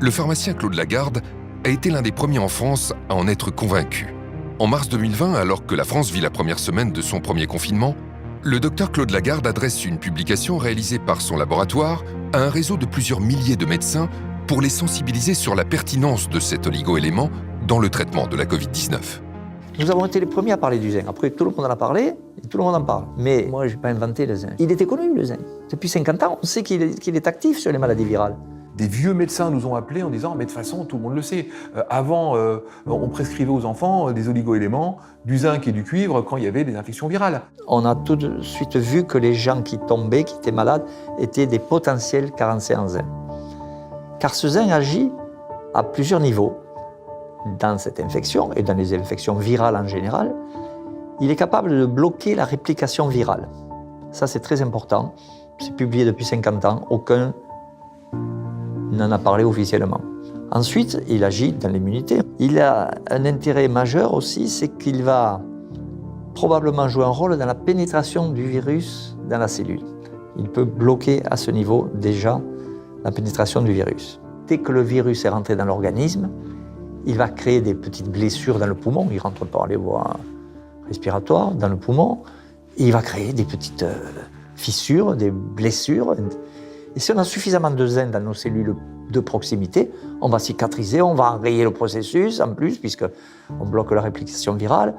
Le pharmacien Claude Lagarde a été l'un des premiers en France à en être convaincu. En mars 2020, alors que la France vit la première semaine de son premier confinement, le docteur Claude Lagarde adresse une publication réalisée par son laboratoire à un réseau de plusieurs milliers de médecins pour les sensibiliser sur la pertinence de cet oligo-élément dans le traitement de la Covid-19. Nous avons été les premiers à parler du zinc. Après, tout le monde en a parlé et tout le monde en parle. Mais moi, je n'ai pas inventé le zinc. Il était connu, le zinc. Depuis 50 ans, on sait qu'il est actif sur les maladies virales. Des vieux médecins nous ont appelés en disant « mais de toute façon, tout le monde le sait. Avant, on prescrivait aux enfants des oligo-éléments, du zinc et du cuivre quand il y avait des infections virales. » On a tout de suite vu que les gens qui tombaient, qui étaient malades, étaient des potentiels carencés en zinc. Car ce zinc agit à plusieurs niveaux. Dans cette infection, et dans les infections virales en général, il est capable de bloquer la réplication virale. Ça, c'est très important. C'est publié depuis 50 ans. Aucun n'en a parlé officiellement. Ensuite, il agit dans l'immunité. Il a un intérêt majeur aussi, c'est qu'il va probablement jouer un rôle dans la pénétration du virus dans la cellule. Il peut bloquer à ce niveau déjà la pénétration du virus. Dès que le virus est rentré dans l'organisme, il va créer des petites blessures dans le poumon. Il rentre par les voies respiratoires dans le poumon. Et il va créer des petites fissures, des blessures. Et si on a suffisamment de zinc dans nos cellules de proximité, on va cicatriser, on va enrayer le processus en plus, puisqu'on bloque la réplication virale,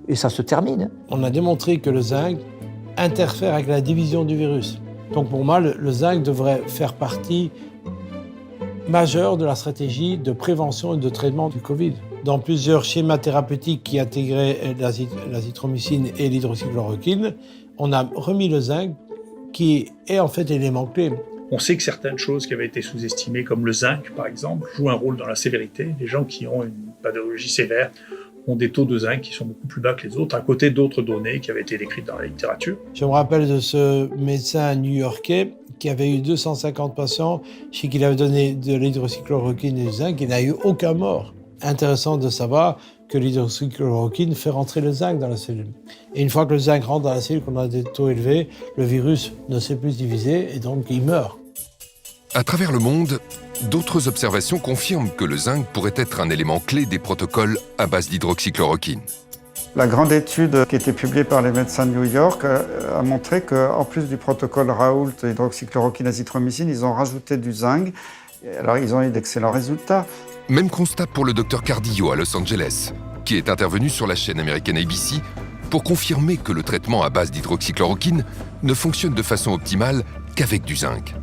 et ça se termine. On a démontré que le zinc interfère avec la division du virus. Donc pour moi, le zinc devrait faire partie majeure de la stratégie de prévention et de traitement du Covid. Dans plusieurs schémas thérapeutiques qui intégraient l'azithromycine et l'hydroxychloroquine, on a remis le zinc qui est en fait l'élément clé. On sait que certaines choses qui avaient été sous-estimées, comme le zinc par exemple, jouent un rôle dans la sévérité. Les gens qui ont une pathologie sévère ont des taux de zinc qui sont beaucoup plus bas que les autres, à côté d'autres données qui avaient été décrites dans la littérature. Je me rappelle de ce médecin new-yorkais qui avait eu 250 patients chez qui il avait donné de l'hydroxychloroquine et du zinc, il n'a eu aucun mort. Intéressant de savoir que l'hydroxychloroquine fait rentrer le zinc dans la cellule. Et une fois que le zinc rentre dans la cellule, qu'on a des taux élevés, le virus ne sait plus se diviser et donc il meurt. À travers le monde, d'autres observations confirment que le zinc pourrait être un élément clé des protocoles à base d'hydroxychloroquine. La grande étude qui a été publiée par les médecins de New York a montré qu'en plus du protocole Raoult, hydroxychloroquine, azithromycine, ils ont rajouté du zinc. Alors ils ont eu d'excellents résultats. Même constat pour le docteur Cardillo à Los Angeles, qui est intervenu sur la chaîne américaine ABC pour confirmer que le traitement à base d'hydroxychloroquine ne fonctionne de façon optimale qu'avec du zinc.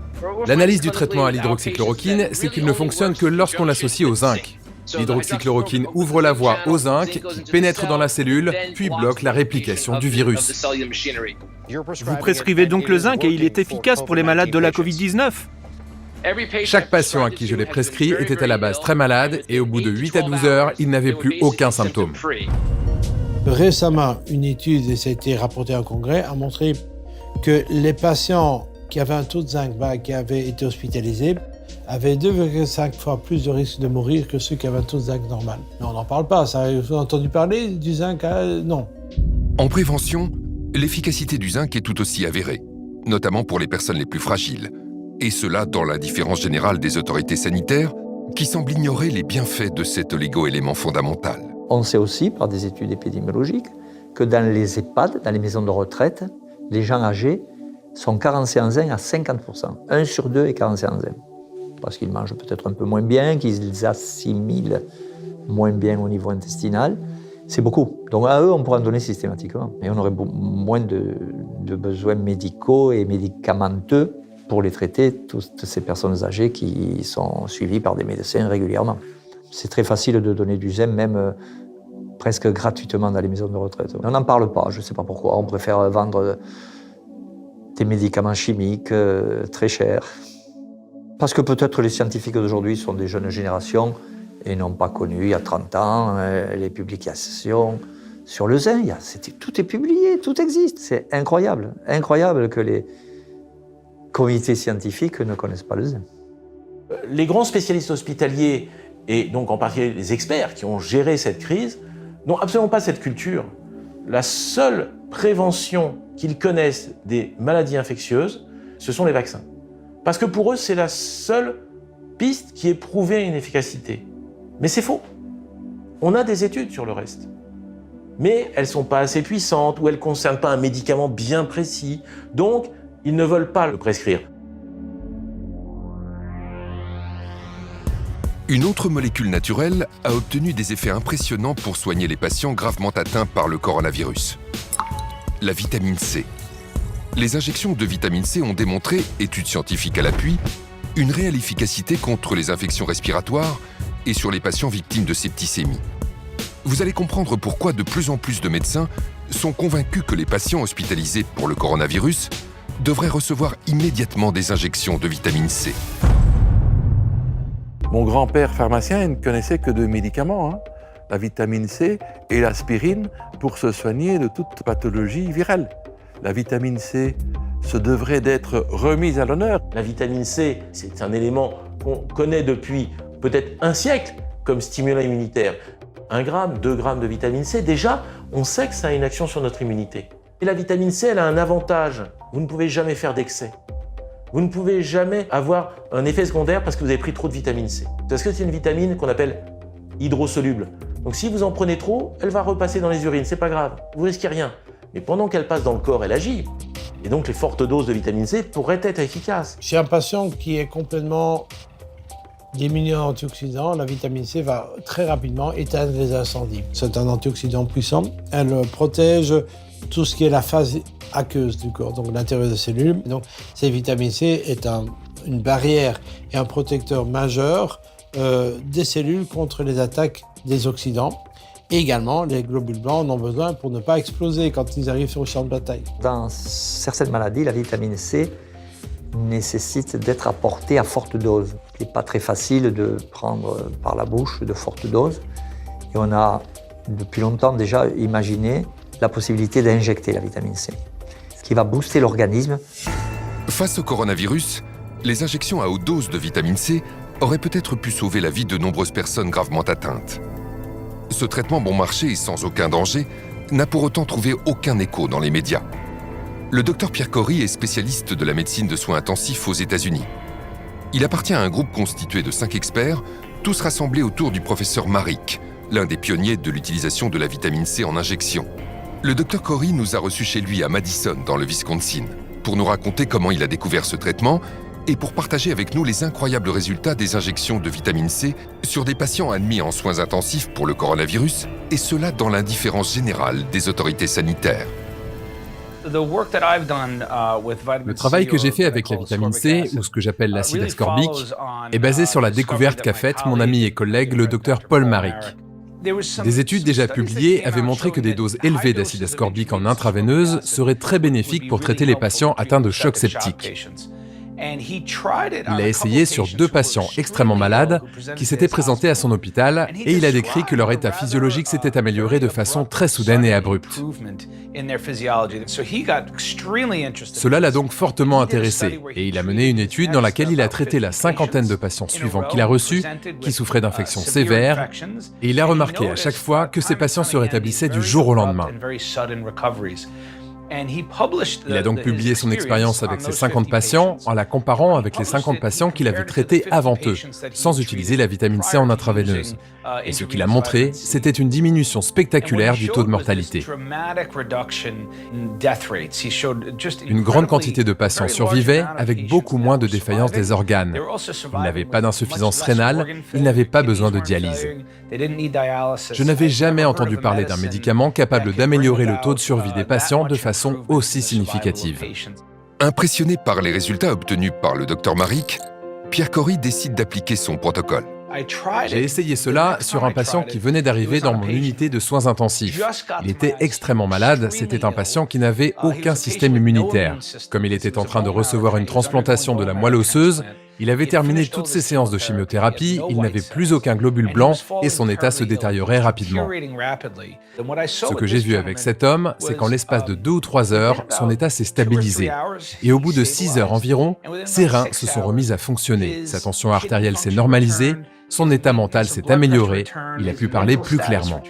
L'analyse du traitement à l'hydroxychloroquine, c'est qu'il ne fonctionne que lorsqu'on l'associe au zinc. L'hydroxychloroquine ouvre la voie au zinc, qui pénètre dans la cellule, puis bloque la réplication du virus. Vous prescrivez donc le zinc et il est efficace pour les malades de la Covid-19 ? Chaque patient à qui je l'ai prescrit était à la base très malade et au bout de 8 à 12 heures, il n'avait plus aucun symptôme. Récemment, une étude, et ça a été rapporté en congrès, a montré que les patients qui avaient un taux de zinc bas, qui avaient été hospitalisés, avaient 2,5 fois plus de risque de mourir que ceux qui avaient un taux de zinc normal. Mais on n'en parle pas, ça, vous avez entendu parler du zinc? Non. En prévention, l'efficacité du zinc est tout aussi avérée, notamment pour les personnes les plus fragiles. Et cela dans l'indifférence générale des autorités sanitaires qui semblent ignorer les bienfaits de cet oligo-élément fondamental. On sait aussi, par des études épidémiologiques, que dans les EHPAD, dans les maisons de retraite, les gens âgés sont carencés en zinc à 50%. 1 sur 2 est carencé en zinc. Parce qu'ils mangent peut-être un peu moins bien, qu'ils assimilent moins bien au niveau intestinal. C'est beaucoup. Donc à eux, on pourrait en donner systématiquement. Et on aurait moins de besoins médicaux et médicamenteux pour les traiter, toutes ces personnes âgées qui sont suivies par des médecins régulièrement. C'est très facile de donner du zinc, même presque gratuitement dans les maisons de retraite. On n'en parle pas, je ne sais pas pourquoi. On préfère vendre des médicaments chimiques très chers. Parce que peut-être les scientifiques d'aujourd'hui sont des jeunes générations et n'ont pas connu il y a 30 ans les publications sur le zinc. Tout est publié, tout existe. C'est incroyable, incroyable que les comités scientifiques ne connaissent pas le zinc. Les grands spécialistes hospitaliers, et donc en particulier les experts qui ont géré cette crise, n'ont absolument pas cette culture. La seule prévention qu'ils connaissent des maladies infectieuses, ce sont les vaccins. Parce que pour eux, c'est la seule piste qui ait prouvé une efficacité. Mais c'est faux. On a des études sur le reste. Mais elles ne sont pas assez puissantes ou elles ne concernent pas un médicament bien précis. Donc, ils ne veulent pas le prescrire. Une autre molécule naturelle a obtenu des effets impressionnants pour soigner les patients gravement atteints par le coronavirus. La vitamine C. Les injections de vitamine C ont démontré, études scientifiques à l'appui, une réelle efficacité contre les infections respiratoires et sur les patients victimes de septicémie. Vous allez comprendre pourquoi de plus en plus de médecins sont convaincus que les patients hospitalisés pour le coronavirus devraient recevoir immédiatement des injections de vitamine C. Mon grand-père pharmacien il ne connaissait que deux médicaments, hein, la vitamine C et l'aspirine, pour se soigner de toute pathologie virale. La vitamine C se devrait d'être remise à l'honneur. La vitamine C, c'est un élément qu'on connaît depuis peut-être un siècle comme stimulant immunitaire. 1 gramme, 2 grammes de vitamine C, déjà, on sait que ça a une action sur notre immunité. Et la vitamine C, elle a un avantage. Vous ne pouvez jamais faire d'excès. Vous ne pouvez jamais avoir un effet secondaire parce que vous avez pris trop de vitamine C. Parce que c'est une vitamine qu'on appelle hydrosoluble. Donc si vous en prenez trop, elle va repasser dans les urines, c'est pas grave, vous risquez rien. Mais pendant qu'elle passe dans le corps, elle agit. Et donc les fortes doses de vitamine C pourraient être efficaces. Chez un patient qui est complètement diminué en antioxydants, la vitamine C va très rapidement éteindre les incendies. C'est un antioxydant puissant, elle protège tout ce qui est la phase aqueuse du corps, donc l'intérieur des cellules. Donc, cette vitamine C est une barrière et un protecteur majeur des cellules contre les attaques des oxydants. Et également, les globules blancs en ont besoin pour ne pas exploser quand ils arrivent sur le champ de bataille. Dans certaines maladies, la vitamine C nécessite d'être apportée à forte dose. Il n'est pas très facile de prendre par la bouche de fortes doses. Et on a depuis longtemps déjà imaginé la possibilité d'injecter la vitamine C, ce qui va booster l'organisme. Face au coronavirus, les injections à haute dose de vitamine C auraient peut-être pu sauver la vie de nombreuses personnes gravement atteintes. Ce traitement bon marché et sans aucun danger n'a pour autant trouvé aucun écho dans les médias. Le docteur Pierre Kory est spécialiste de la médecine de soins intensifs aux États-Unis. Il appartient à un groupe constitué de 5 experts, tous rassemblés autour du professeur Marik, l'un des pionniers de l'utilisation de la vitamine C en injection. Le docteur Kory nous a reçus chez lui à Madison, dans le Wisconsin, pour nous raconter comment il a découvert ce traitement et pour partager avec nous les incroyables résultats des injections de vitamine C sur des patients admis en soins intensifs pour le coronavirus, et cela dans l'indifférence générale des autorités sanitaires. Le travail que j'ai fait avec la vitamine C, ou ce que j'appelle l'acide ascorbique, est basé sur la découverte qu'a faite mon ami et collègue le docteur Paul Marik. Des études déjà publiées avaient montré que des doses élevées d'acide ascorbique en intraveineuse seraient très bénéfiques pour traiter les patients atteints de choc septique. Il a essayé sur 2 patients extrêmement malades qui s'étaient présentés à son hôpital et il a décrit que leur état physiologique s'était amélioré de façon très soudaine et abrupte. Cela l'a donc fortement intéressé et il a mené une étude dans laquelle il a traité la 50aine de patients suivants qu'il a reçus qui souffraient d'infections sévères et il a remarqué à chaque fois que ces patients se rétablissaient du jour au lendemain. Il a donc publié son expérience avec ces 50 patients en la comparant avec les 50 patients qu'il avait traités avant eux, sans utiliser la vitamine C en intraveineuse. Et ce qu'il a montré, c'était une diminution spectaculaire du taux de mortalité. Une grande quantité de patients survivaient avec beaucoup moins de défaillance des organes. Ils n'avaient pas d'insuffisance rénale, ils n'avaient pas besoin de dialyse. Je n'avais jamais entendu parler d'un médicament capable d'améliorer le taux de survie des patients de façon aussi significative. Impressionné par les résultats obtenus par le docteur Marik, Pierre Kory décide d'appliquer son protocole. J'ai essayé cela sur un patient qui venait d'arriver dans mon unité de soins intensifs. Il était extrêmement malade, c'était un patient qui n'avait aucun système immunitaire. Comme il était en train de recevoir une transplantation de la moelle osseuse, Il avait terminé toutes ses séances de chimiothérapie, il n'avait plus aucun globule blanc et son état se détériorait rapidement. Ce que j'ai vu avec cet homme, c'est qu'en l'espace de 2 ou 3 heures, son état s'est stabilisé. Et au bout de 6 heures environ, ses reins se sont remis à fonctionner, sa tension artérielle s'est normalisée, son état mental s'est amélioré, il a pu parler plus clairement.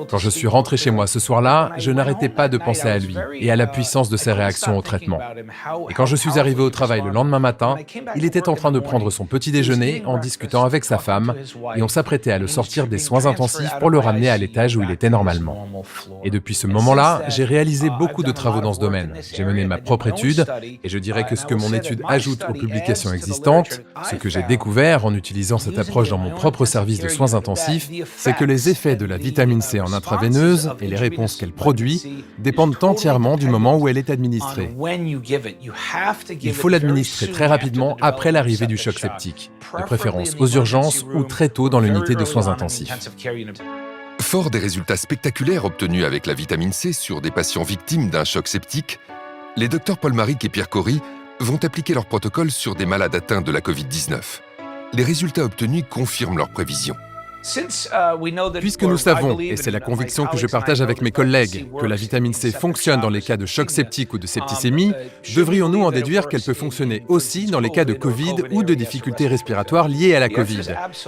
Quand je suis rentré chez moi ce soir-là, je n'arrêtais pas de penser à lui et à la puissance de ses réactions au traitement. Et quand je suis arrivé au travail le lendemain matin, il était en train de prendre son petit déjeuner en discutant avec sa femme et on s'apprêtait à le sortir des soins intensifs pour le ramener à l'étage où il était normalement. Et depuis ce moment-là, j'ai réalisé beaucoup de travaux dans ce domaine. J'ai mené ma propre étude et je dirais que ce que mon étude ajoute aux publications existantes, ce que j'ai découvert en utilisant cette approche dans mon propre service de soins intensifs, c'est que les effets de la vitamine C en intraveineuse et les réponses qu'elle produit dépendent entièrement du moment où elle est administrée. Il faut l'administrer très rapidement après l'arrivée du choc septique, de préférence aux urgences ou très tôt dans l'unité de soins intensifs. Fort des résultats spectaculaires obtenus avec la vitamine C sur des patients victimes d'un choc septique, les docteurs Paul Marik et Pierre Cory vont appliquer leur protocole sur des malades atteints de la Covid-19. Les résultats obtenus confirment leurs prévisions. Puisque nous savons, et c'est la conviction que je partage avec mes collègues, que la vitamine C fonctionne dans les cas de choc septique ou de septicémie, devrions-nous en déduire qu'elle peut fonctionner aussi dans les cas de Covid ou de difficultés respiratoires liées à la Covid?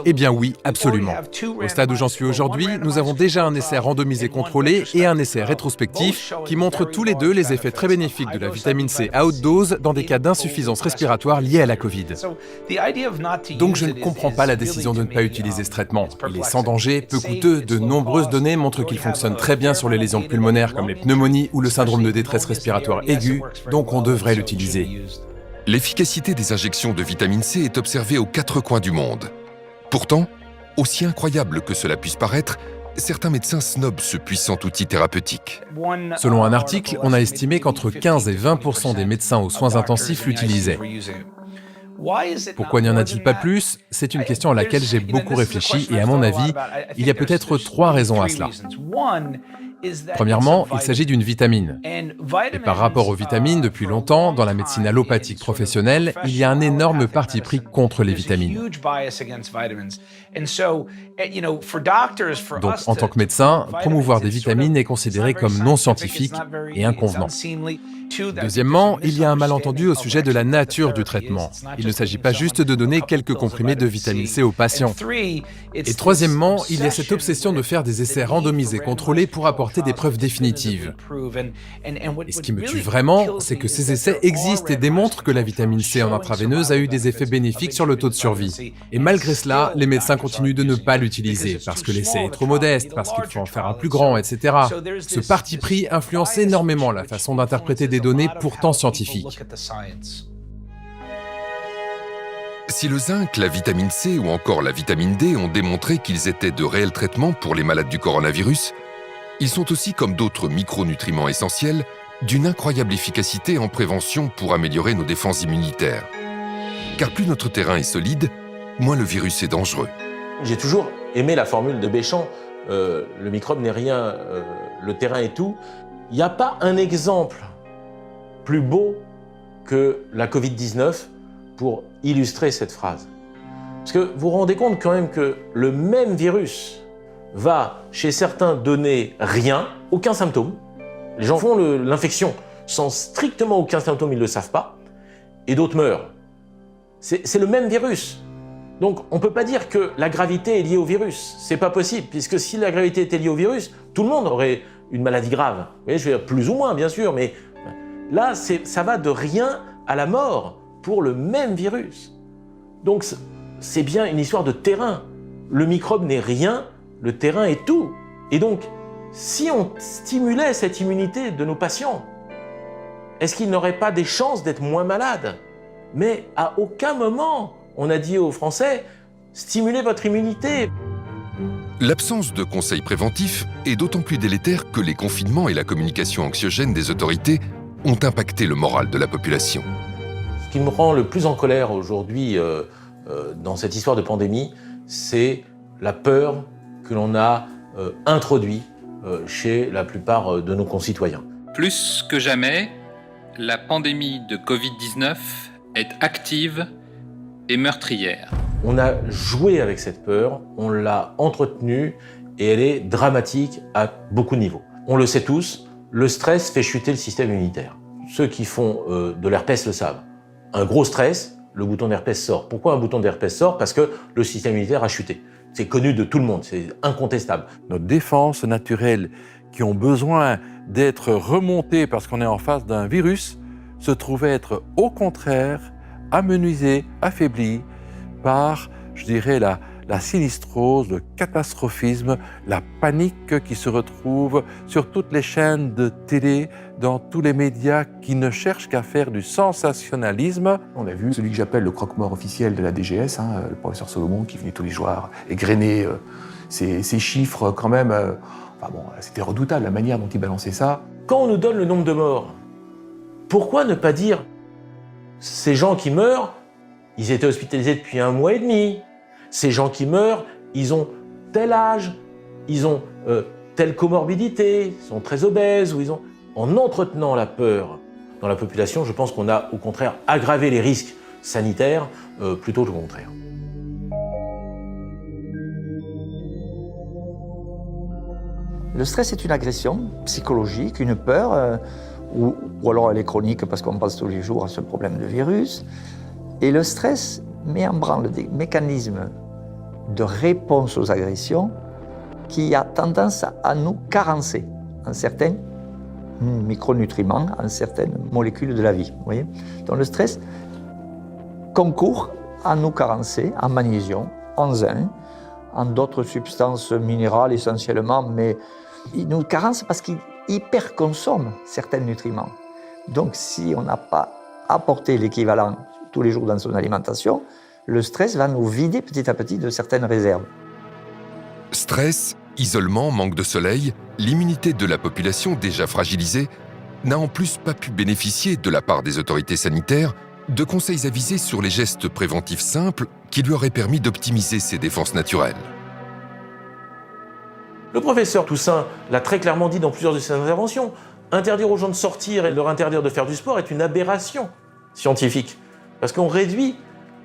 Eh bien oui, absolument. Au stade où j'en suis aujourd'hui, nous avons déjà un essai randomisé contrôlé et un essai rétrospectif qui montrent tous les deux les effets très bénéfiques de la vitamine C à haute dose dans des cas d'insuffisance respiratoire liés à la Covid. Donc je ne comprends pas la décision de ne pas utiliser ce traitement. Il est sans danger, peu coûteux, de nombreuses données montrent qu'il fonctionne très bien sur les lésions pulmonaires comme les pneumonies ou le syndrome de détresse respiratoire aiguë, donc on devrait l'utiliser. L'efficacité des injections de vitamine C est observée aux 4 coins du monde. Pourtant, aussi incroyable que cela puisse paraître, certains médecins snobent ce puissant outil thérapeutique. Selon un article, on a estimé qu'entre 15 et 20% des médecins aux soins intensifs l'utilisaient. Pourquoi n'y en a-t-il pas plus? C'est une question à laquelle j'ai beaucoup réfléchi et à mon avis, il y a peut-être 3 raisons à cela. Premièrement, il s'agit d'une vitamine. Et par rapport aux vitamines, depuis longtemps, dans la médecine allopathique professionnelle, il y a un énorme parti pris contre les vitamines. Donc, en tant que médecin, promouvoir des vitamines est considéré comme non scientifique et inconvenant. Deuxièmement, il y a un malentendu au sujet de la nature du traitement. Il ne s'agit pas juste de donner quelques comprimés de vitamine C aux patients. Et troisièmement, il y a cette obsession de faire des essais randomisés contrôlés pour apporter des preuves définitives. Et ce qui me tue vraiment, c'est que ces essais existent et démontrent que la vitamine C en intraveineuse a eu des effets bénéfiques sur le taux de survie. Et malgré cela, les médecins continuent de ne pas l'utiliser, parce que l'essai est trop modeste, parce qu'il faut en faire un plus grand, etc. Ce parti pris influence énormément la façon d'interpréter des données pourtant scientifiques. Si le zinc, la vitamine C ou encore la vitamine D ont démontré qu'ils étaient de réels traitements pour les malades du coronavirus, ils sont aussi, comme d'autres micronutriments essentiels, d'une incroyable efficacité en prévention pour améliorer nos défenses immunitaires. Car plus notre terrain est solide, moins le virus est dangereux. J'ai toujours aimé la formule de Béchamp, le microbe n'est rien, le terrain est tout. Il n'y a pas un exemple plus beau que la Covid-19 pour illustrer cette phrase. Parce que vous vous rendez compte quand même que le même virus va, chez certains, donner rien, aucun symptôme. Les gens font l'infection sans strictement aucun symptôme, ils ne le savent pas, et d'autres meurent. C'est le même virus. Donc on ne peut pas dire que la gravité est liée au virus. C'est pas possible, puisque si la gravité était liée au virus, tout le monde aurait une maladie grave. Vous voyez, je veux dire, plus ou moins, bien sûr, mais là, ça va de rien à la mort pour le même virus. Donc c'est bien une histoire de terrain. Le microbe n'est rien, le terrain est tout. Et donc, si on stimulait cette immunité de nos patients, est-ce qu'ils n'auraient pas des chances d'être moins malades? Mais à aucun moment, on a dit aux Français, stimulez votre immunité. L'absence de conseils préventifs est d'autant plus délétère que les confinements et la communication anxiogène des autorités ont impacté le moral de la population. Ce qui me rend le plus en colère aujourd'hui dans cette histoire de pandémie, c'est la peur que l'on a introduite chez la plupart de nos concitoyens. Plus que jamais, la pandémie de Covid-19 est active et meurtrière. On a joué avec cette peur, on l'a entretenue et elle est dramatique à beaucoup de niveaux. On le sait tous, le stress fait chuter le système immunitaire. Ceux qui font de l'herpès le savent. Un gros stress, le bouton d'herpès sort. Pourquoi un bouton d'herpès sort? Parce que le système immunitaire a chuté. C'est connu de tout le monde, c'est incontestable. Nos défenses naturelles qui ont besoin d'être remontées parce qu'on est en face d'un virus se trouvaient être au contraire amenuisées, affaiblies par, je dirais, la sinistrose, le catastrophisme, la panique qui se retrouve sur toutes les chaînes de télé, dans tous les médias qui ne cherchent qu'à faire du sensationnalisme. On a vu celui que j'appelle le croque-mort officiel de la DGS, le professeur Solomon, qui venait tous les jours égrener ces chiffres quand même. C'était redoutable la manière dont il balançait ça. Quand on nous donne le nombre de morts, pourquoi ne pas dire ces gens qui meurent, ils étaient hospitalisés depuis 1 mois et demi. Ces gens qui meurent, ils ont tel âge, ils ont telle comorbidité, ils sont très obèses, ou ils ont... En entretenant la peur dans la population, je pense qu'on a au contraire aggravé les risques sanitaires plutôt que le contraire. Le stress est une agression psychologique, une peur, ou alors elle est chronique parce qu'on pense tous les jours à ce problème de virus. Et le stress met en branle des mécanismes de réponse aux agressions qui a tendance à nous carencer en certains micronutriments, en certaines molécules de la vie. Vous voyez ? Donc le stress concourt à nous carencer en magnésium, en zinc, en d'autres substances minérales essentiellement, mais il nous carence parce qu'il hyperconsomme certains nutriments. Donc si on n'a pas apporté l'équivalent tous les jours dans son alimentation, le stress va nous vider petit à petit de certaines réserves. Stress, isolement, manque de soleil, l'immunité de la population déjà fragilisée n'a en plus pas pu bénéficier de la part des autorités sanitaires de conseils avisés sur les gestes préventifs simples qui lui auraient permis d'optimiser ses défenses naturelles. Le professeur Toussaint l'a très clairement dit dans plusieurs de ses interventions. Interdire aux gens de sortir et leur interdire de faire du sport est une aberration scientifique. Parce qu'on réduit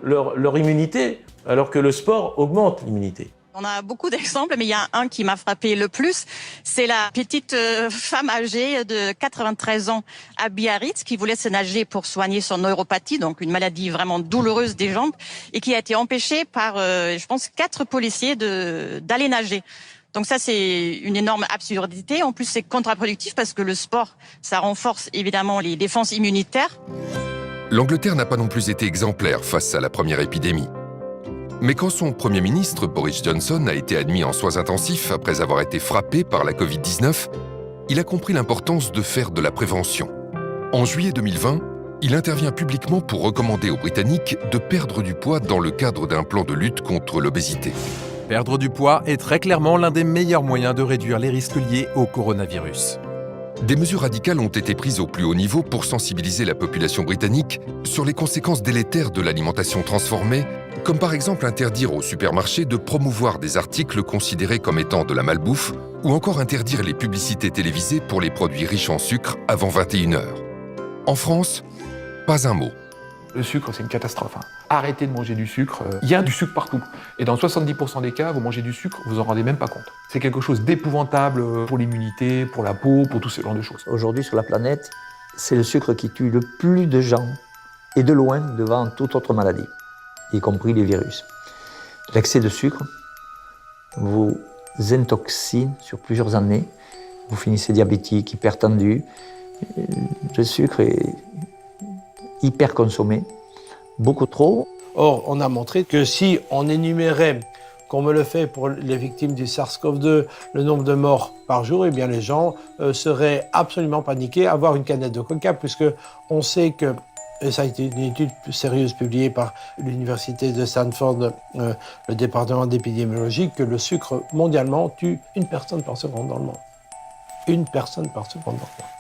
leur immunité alors que le sport augmente l'immunité. On a beaucoup d'exemples, mais il y a un qui m'a frappé le plus. C'est la petite femme âgée de 93 ans à Biarritz qui voulait se nager pour soigner son neuropathie, donc une maladie vraiment douloureuse des jambes, et qui a été empêchée par, je pense, 4 policiers d'aller nager. Donc ça, c'est une énorme absurdité. En plus, c'est contre-productif parce que le sport, ça renforce évidemment les défenses immunitaires. L'Angleterre n'a pas non plus été exemplaire face à la première épidémie. Mais quand son Premier ministre, Boris Johnson, a été admis en soins intensifs après avoir été frappé par la Covid-19, il a compris l'importance de faire de la prévention. En juillet 2020, il intervient publiquement pour recommander aux Britanniques de perdre du poids dans le cadre d'un plan de lutte contre l'obésité. Perdre du poids est très clairement l'un des meilleurs moyens de réduire les risques liés au coronavirus. Des mesures radicales ont été prises au plus haut niveau pour sensibiliser la population britannique sur les conséquences délétères de l'alimentation transformée, comme par exemple interdire aux supermarchés de promouvoir des articles considérés comme étant de la malbouffe, ou encore interdire les publicités télévisées pour les produits riches en sucre avant 21h. En France, pas un mot. Le sucre, c'est une catastrophe. Arrêtez de manger du sucre. Il y a du sucre partout. Et dans 70% des cas, vous mangez du sucre, vous en rendez même pas compte. C'est quelque chose d'épouvantable pour l'immunité, pour la peau, pour tout ce genre de choses. Aujourd'hui, sur la planète, c'est le sucre qui tue le plus de gens, et de loin, devant toute autre maladie, y compris les virus. L'excès de sucre vous intoxine sur plusieurs années. Vous finissez diabétique, hypertendu. Le sucre est hyper consommé, beaucoup trop. Or, on a montré que si on énumérait, comme on le fait pour les victimes du SARS-CoV-2, le nombre de morts par jour, eh bien les gens seraient absolument paniqués à avoir une canette de coca, puisque on sait que, et ça a été une étude sérieuse publiée par l'université de Stanford, le département d'épidémiologie, que le sucre mondialement tue 1 personne par seconde dans le monde. 1 personne par seconde dans le monde.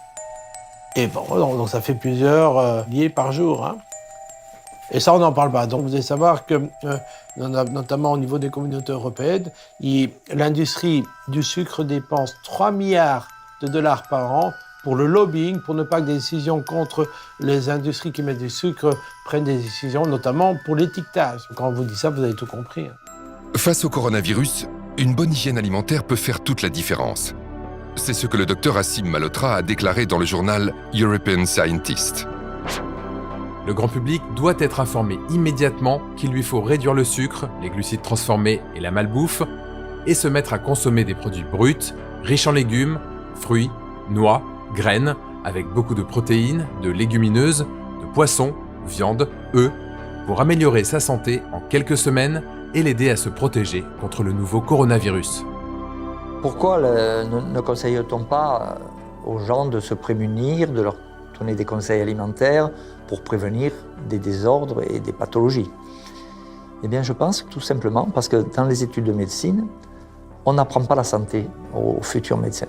Et bon, donc ça fait plusieurs liés par jour. Et ça, on n'en parle pas. Donc vous devez savoir que, notamment au niveau des communautés européennes, l'industrie du sucre dépense 3 milliards de dollars par an pour le lobbying, pour ne pas que des décisions contre les industries qui mettent du sucre prennent des décisions, notamment pour l'étiquetage. Quand on vous dit ça, vous avez tout compris. Face au coronavirus, une bonne hygiène alimentaire peut faire toute la différence. C'est ce que le docteur Assim Malhotra a déclaré dans le journal European Scientist. Le grand public doit être informé immédiatement qu'il lui faut réduire le sucre, les glucides transformés et la malbouffe, et se mettre à consommer des produits bruts, riches en légumes, fruits, noix, graines, avec beaucoup de protéines, de légumineuses, de poissons, viande, œufs, pour améliorer sa santé en quelques semaines et l'aider à se protéger contre le nouveau coronavirus. Pourquoi ne conseille-t-on pas aux gens de se prémunir, de leur donner des conseils alimentaires pour prévenir des désordres et des pathologies? Eh bien, je pense tout simplement parce que dans les études de médecine, on n'apprend pas la santé aux futurs médecins.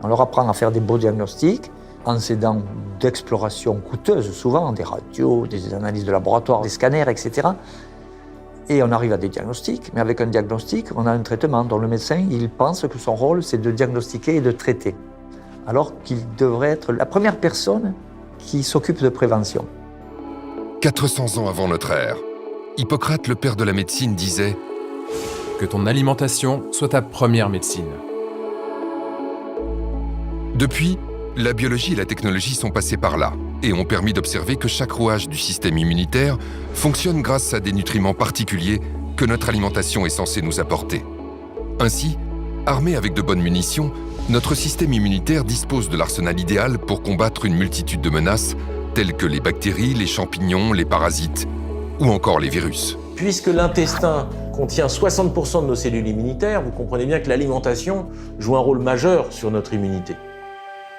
On leur apprend à faire des beaux diagnostics en s'aidant d'explorations coûteuses, souvent des radios, des analyses de laboratoire, des scanners, etc. Et on arrive à des diagnostics, mais avec un diagnostic, on a un traitement dont le médecin, il pense que son rôle, c'est de diagnostiquer et de traiter, alors qu'il devrait être la première personne qui s'occupe de prévention. 400 ans avant notre ère, Hippocrate, le père de la médecine, disait « Que ton alimentation soit ta première médecine ». Depuis, la biologie et la technologie sont passées par là et ont permis d'observer que chaque rouage du système immunitaire fonctionne grâce à des nutriments particuliers que notre alimentation est censée nous apporter. Ainsi, armé avec de bonnes munitions, notre système immunitaire dispose de l'arsenal idéal pour combattre une multitude de menaces telles que les bactéries, les champignons, les parasites ou encore les virus. Puisque l'intestin contient 60% de nos cellules immunitaires, vous comprenez bien que l'alimentation joue un rôle majeur sur notre immunité.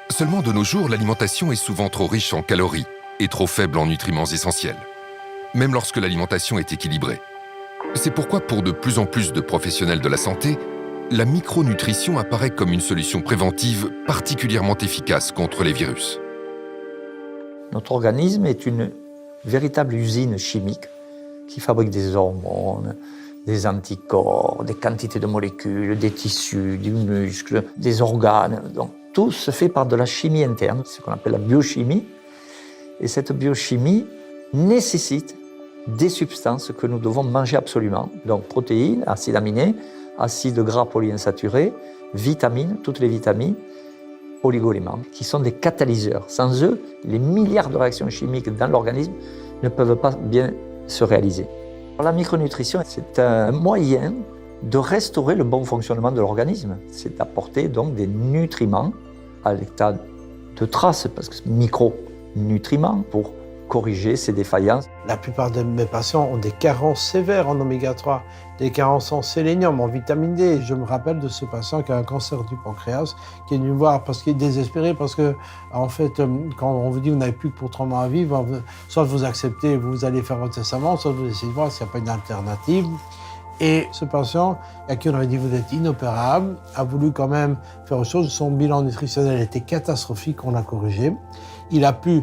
Seulement de nos jours, l'alimentation est souvent trop riche en calories et trop faible en nutriments essentiels, même lorsque l'alimentation est équilibrée. C'est pourquoi pour de plus en plus de professionnels de la santé, la micronutrition apparaît comme une solution préventive particulièrement efficace contre les virus. Notre organisme est une véritable usine chimique qui fabrique des hormones, des anticorps, des quantités de molécules, des tissus, du muscle, des organes. Donc, tout se fait par de la chimie interne, ce qu'on appelle la biochimie. Et cette biochimie nécessite des substances que nous devons manger absolument. Donc protéines, acides aminés, acides gras polyinsaturés, vitamines, toutes les vitamines, oligo-éléments, qui sont des catalyseurs. Sans eux, les milliards de réactions chimiques dans l'organisme ne peuvent pas bien se réaliser. La micronutrition, c'est un moyen de restaurer le bon fonctionnement de l'organisme. C'est d'apporter donc des nutriments à l'état de trace, parce que micronutriments pour corriger ces défaillances. La plupart de mes patients ont des carences sévères en oméga 3, des carences en sélénium, en vitamine D. Je me rappelle de ce patient qui a un cancer du pancréas, qui est venu me voir parce qu'il est désespéré, parce que, en fait, quand on vous dit que vous n'avez plus que pour 3 mois à vivre, soit vous acceptez, vous allez faire votre testament, soit vous essayez de voir s'il n'y a pas une alternative. Et ce patient, à qui on avait dit vous êtes inopérable, a voulu quand même faire autre chose. Son bilan nutritionnel était catastrophique, on l'a corrigé. Il a pu,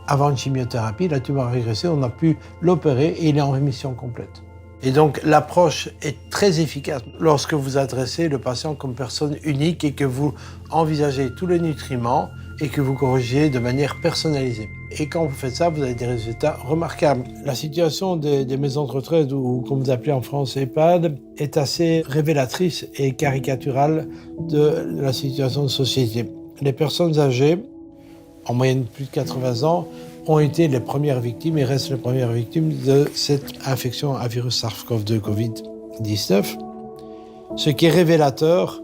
avant une chimiothérapie, la tumeur a régressé, on a pu l'opérer et il est en rémission complète. Et donc l'approche est très efficace lorsque vous adressez le patient comme personne unique et que vous envisagez tous les nutriments et que vous corrigez de manière personnalisée. Et quand vous faites ça, vous avez des résultats remarquables. La situation des maisons de retraite, ou comme vous appelez en France EHPAD, est assez révélatrice et caricaturale de la situation de société. Les personnes âgées, en moyenne plus de 80 ans, ont été les premières victimes et restent les premières victimes de cette infection à virus SARS-CoV-2 Covid-19, ce qui est révélateur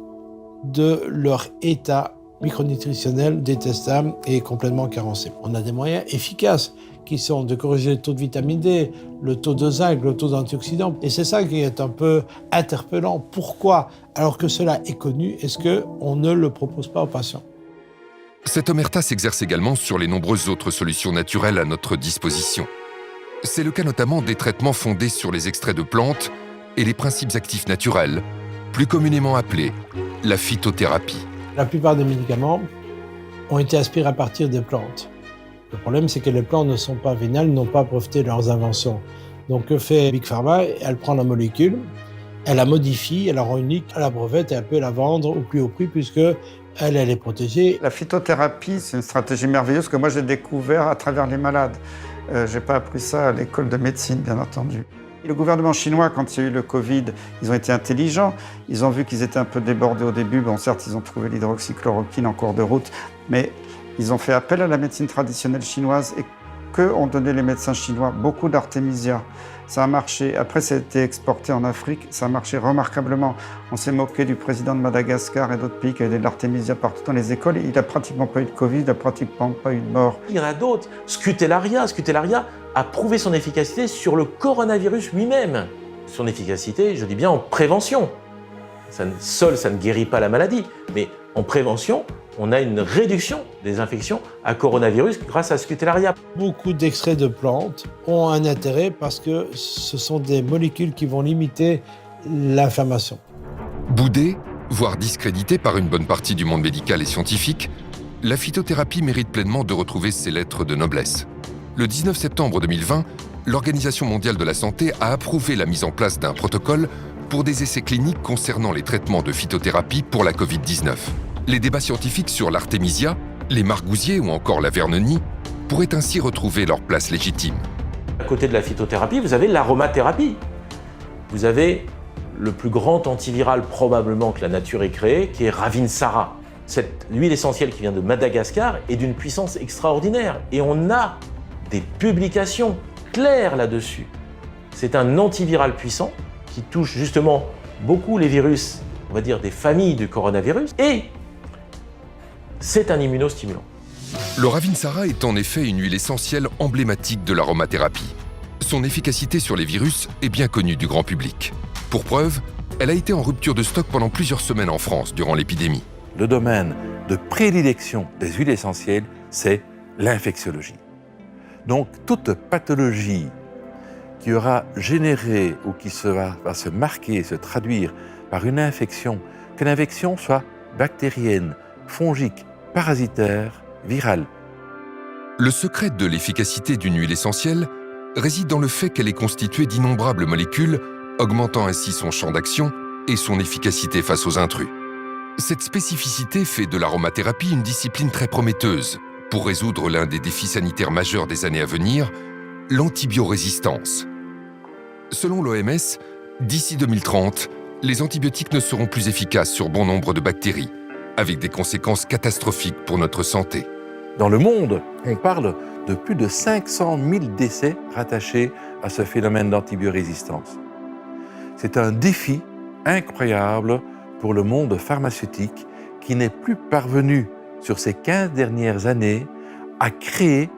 de leur état micronutritionnel détestable et complètement carencé. On a des moyens efficaces qui sont de corriger le taux de vitamine D, le taux de zinc, le taux d'antioxydants. Et c'est ça qui est un peu interpellant. Pourquoi, alors que cela est connu, est-ce qu'on ne le propose pas aux patients ? Cette omerta s'exerce également sur les nombreuses autres solutions naturelles à notre disposition. C'est le cas notamment des traitements fondés sur les extraits de plantes et les principes actifs naturels, plus communément appelés la phytothérapie. La plupart des médicaments ont été aspirés à partir des plantes. Le problème, c'est que les plantes ne sont pas vénales, n'ont pas breveté leurs inventions. Donc, que fait Big Pharma ? Elle prend la molécule, elle la modifie, elle la rend unique, elle la brevette et elle peut la vendre au plus haut prix puisque Elle est protégée. La phytothérapie, c'est une stratégie merveilleuse que moi j'ai découvert à travers les malades. Je n'ai pas appris ça à l'école de médecine, bien entendu. Et le gouvernement chinois, quand il y a eu le Covid, ils ont été intelligents. Ils ont vu qu'ils étaient un peu débordés au début. Bon, certes, ils ont trouvé l'hydroxychloroquine en cours de route, mais ils ont fait appel à la médecine traditionnelle chinoise et que ont donné les médecins chinois? Beaucoup d'artémisia. Ça a marché. Après, ça a été exporté en Afrique. Ça a marché remarquablement. On s'est moqué du président de Madagascar et d'autres pays qui avaient de l'artémisia partout dans les écoles. Il n'a pratiquement pas eu de Covid, il n'a pratiquement pas eu de mort. Il y en a d'autres. Scutellaria a prouvé son efficacité sur le coronavirus lui-même. Son efficacité, je dis bien en prévention. Seul, ça ne guérit pas la maladie, mais en prévention, on a une réduction des infections à coronavirus grâce à Scutellaria. Beaucoup d'extraits de plantes ont un intérêt parce que ce sont des molécules qui vont limiter l'inflammation. Boudée, voire discréditée par une bonne partie du monde médical et scientifique, la phytothérapie mérite pleinement de retrouver ses lettres de noblesse. Le 19 septembre 2020, l'Organisation mondiale de la santé a approuvé la mise en place d'un protocole pour des essais cliniques concernant les traitements de phytothérapie pour la Covid-19. Les débats scientifiques sur l'artémisia, les margousiers ou encore la vernonie pourraient ainsi retrouver leur place légitime. À côté de la phytothérapie, vous avez l'aromathérapie. Vous avez le plus grand antiviral probablement que la nature ait créé, qui est Ravinsara. Cette huile essentielle qui vient de Madagascar est d'une puissance extraordinaire. Et on a des publications claires là-dessus. C'est un antiviral puissant qui touche justement beaucoup les virus, on va dire des familles du coronavirus, et c'est un immunostimulant. Le Ravinsara est en effet une huile essentielle emblématique de l'aromathérapie. Son efficacité sur les virus est bien connue du grand public. Pour preuve, elle a été en rupture de stock pendant plusieurs semaines en France durant l'épidémie. Le domaine de prédilection des huiles essentielles, c'est l'infectiologie. Donc toute pathologie qui aura généré ou qui va se marquer, se traduire par une infection, que l'infection soit bactérienne, fongique, parasitaire, virale. Le secret de l'efficacité d'une huile essentielle réside dans le fait qu'elle est constituée d'innombrables molécules, augmentant ainsi son champ d'action et son efficacité face aux intrus. Cette spécificité fait de l'aromathérapie une discipline très prometteuse pour résoudre l'un des défis sanitaires majeurs des années à venir, l'antibiorésistance. Selon l'OMS, d'ici 2030, les antibiotiques ne seront plus efficaces sur bon nombre de bactéries, avec des conséquences catastrophiques pour notre santé. Dans le monde, on parle de plus de 500 000 décès rattachés à ce phénomène d'antibiorésistance. C'est un défi incroyable pour le monde pharmaceutique qui n'est plus parvenu, sur ces 15 dernières années, à créer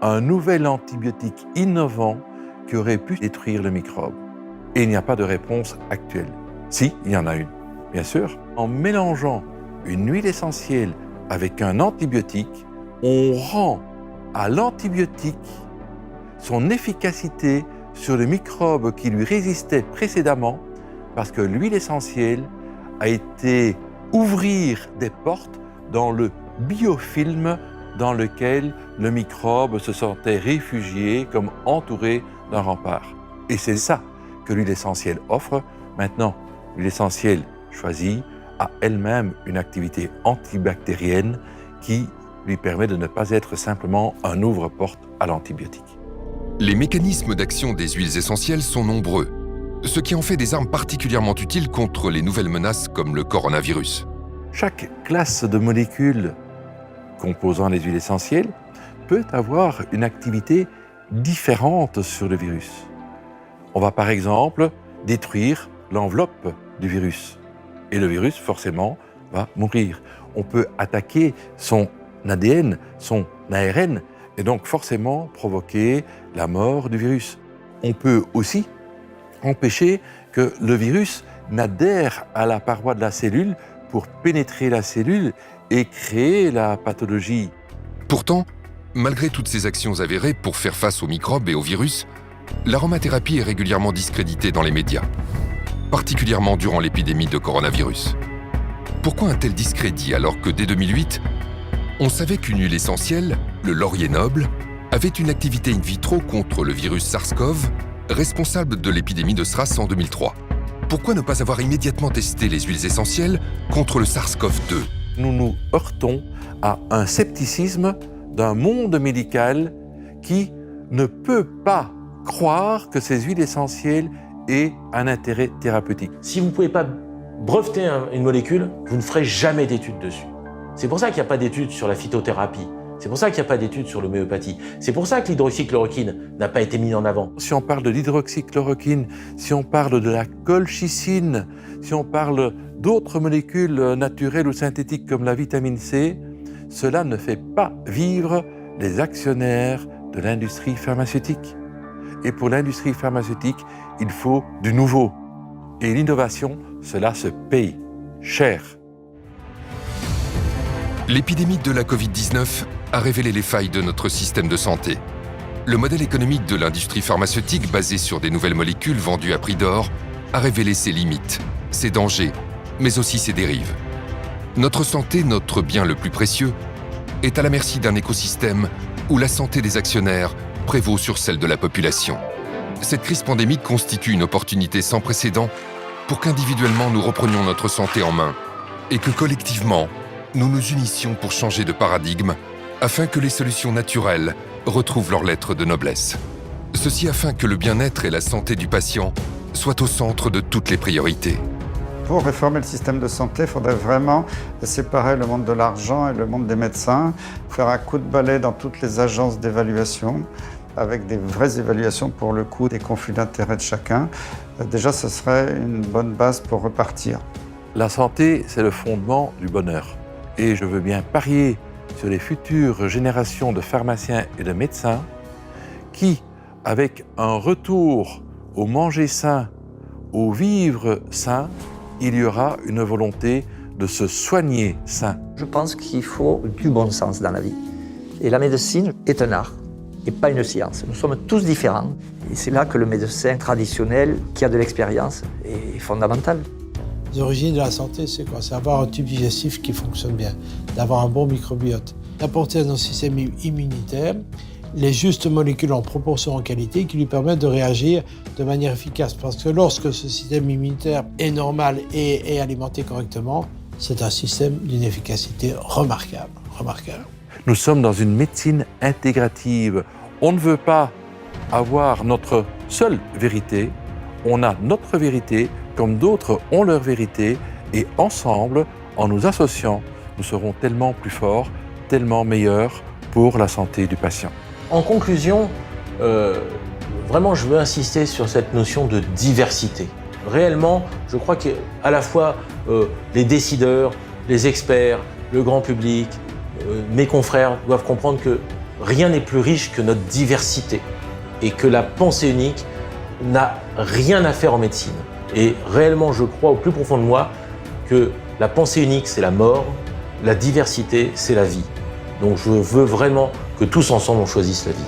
un nouvel antibiotique innovant qui aurait pu détruire le microbe. Et il n'y a pas de réponse actuelle. Si, il y en a une, bien sûr. En mélangeant une huile essentielle avec un antibiotique, on rend à l'antibiotique son efficacité sur le microbe qui lui résistait précédemment, parce que l'huile essentielle a été ouvrir des portes dans le biofilm dans lequel le microbe se sentait réfugié, comme entouré d'un rempart. Et c'est ça que l'huile essentielle offre. Maintenant, l'huile essentielle choisie a elle-même une activité antibactérienne qui lui permet de ne pas être simplement un ouvre-porte à l'antibiotique. Les mécanismes d'action des huiles essentielles sont nombreux, ce qui en fait des armes particulièrement utiles contre les nouvelles menaces comme le coronavirus. Chaque classe de molécules composant les huiles essentielles peut avoir une activité différente sur le virus. On va par exemple détruire l'enveloppe du virus et le virus forcément va mourir. On peut attaquer son ADN, son ARN et donc forcément provoquer la mort du virus. On peut aussi empêcher que le virus n'adhère à la paroi de la cellule pour pénétrer la cellule et créer la pathologie. Pourtant, malgré toutes ces actions avérées pour faire face aux microbes et aux virus, l'aromathérapie est régulièrement discréditée dans les médias, particulièrement durant l'épidémie de coronavirus. Pourquoi un tel discrédit alors que dès 2008, on savait qu'une huile essentielle, le laurier noble, avait une activité in vitro contre le virus SARS-CoV, responsable de l'épidémie de SRAS en 2003. Pourquoi ne pas avoir immédiatement testé les huiles essentielles contre le SARS-CoV-2, Nous nous heurtons à un scepticisme d'un monde médical qui ne peut pas croire que ces huiles essentielles aient un intérêt thérapeutique. Si vous ne pouvez pas breveter une molécule, vous ne ferez jamais d'études dessus. C'est pour ça qu'il n'y a pas d'études sur la phytothérapie. C'est pour ça qu'il n'y a pas d'études sur l'homéopathie. C'est pour ça que l'hydroxychloroquine n'a pas été mise en avant. Si on parle de l'hydroxychloroquine, si on parle de la colchicine, si on parle d'autres molécules naturelles ou synthétiques comme la vitamine C, cela ne fait pas vivre les actionnaires de l'industrie pharmaceutique. Et pour l'industrie pharmaceutique, il faut du nouveau. Et l'innovation, cela se paye cher. L'épidémie de la Covid-19 a révélé les failles de notre système de santé. Le modèle économique de l'industrie pharmaceutique basé sur des nouvelles molécules vendues à prix d'or a révélé ses limites, ses dangers, mais aussi ses dérives. Notre santé, notre bien le plus précieux, est à la merci d'un écosystème où la santé des actionnaires prévaut sur celle de la population. Cette crise pandémique constitue une opportunité sans précédent pour qu'individuellement nous reprenions notre santé en main et que collectivement, nous nous unissions pour changer de paradigme afin que les solutions naturelles retrouvent leur lettre de noblesse. Ceci afin que le bien-être et la santé du patient soient au centre de toutes les priorités. Pour réformer le système de santé, il faudrait vraiment séparer le monde de l'argent et le monde des médecins, faire un coup de balai dans toutes les agences d'évaluation, avec des vraies évaluations pour le coût des conflits d'intérêts de chacun. Déjà, ce serait une bonne base pour repartir. La santé, c'est le fondement du bonheur. Et je veux bien parier sur les futures générations de pharmaciens et de médecins qui, avec un retour au manger sain, au vivre sain, il y aura une volonté de se soigner sain. Je pense qu'il faut du bon sens dans la vie. Et la médecine est un art et pas une science. Nous sommes tous différents. Et c'est là que le médecin traditionnel, qui a de l'expérience, est fondamental. Les origines de la santé, c'est quoi? C'est avoir un tube digestif qui fonctionne bien, d'avoir un bon microbiote, d'apporter à notre système immunitaire les justes molécules en proportion en qualité qui lui permettent de réagir de manière efficace. Parce que lorsque ce système immunitaire est normal et est alimenté correctement, c'est un système d'une efficacité remarquable. Nous sommes dans une médecine intégrative. On ne veut pas avoir notre seule vérité. On a notre vérité, comme d'autres ont leur vérité, et ensemble, en nous associant, nous serons tellement plus forts, tellement meilleurs pour la santé du patient. En conclusion, vraiment, je veux insister sur cette notion de diversité. Réellement, je crois qu'à la fois les décideurs, les experts, le grand public, mes confrères doivent comprendre que rien n'est plus riche que notre diversité et que la pensée unique n'a rien à faire en médecine. Et réellement, je crois au plus profond de moi que la pensée unique, c'est la mort, la diversité, c'est la vie. Donc je veux vraiment que tous ensemble, on choisisse la vie.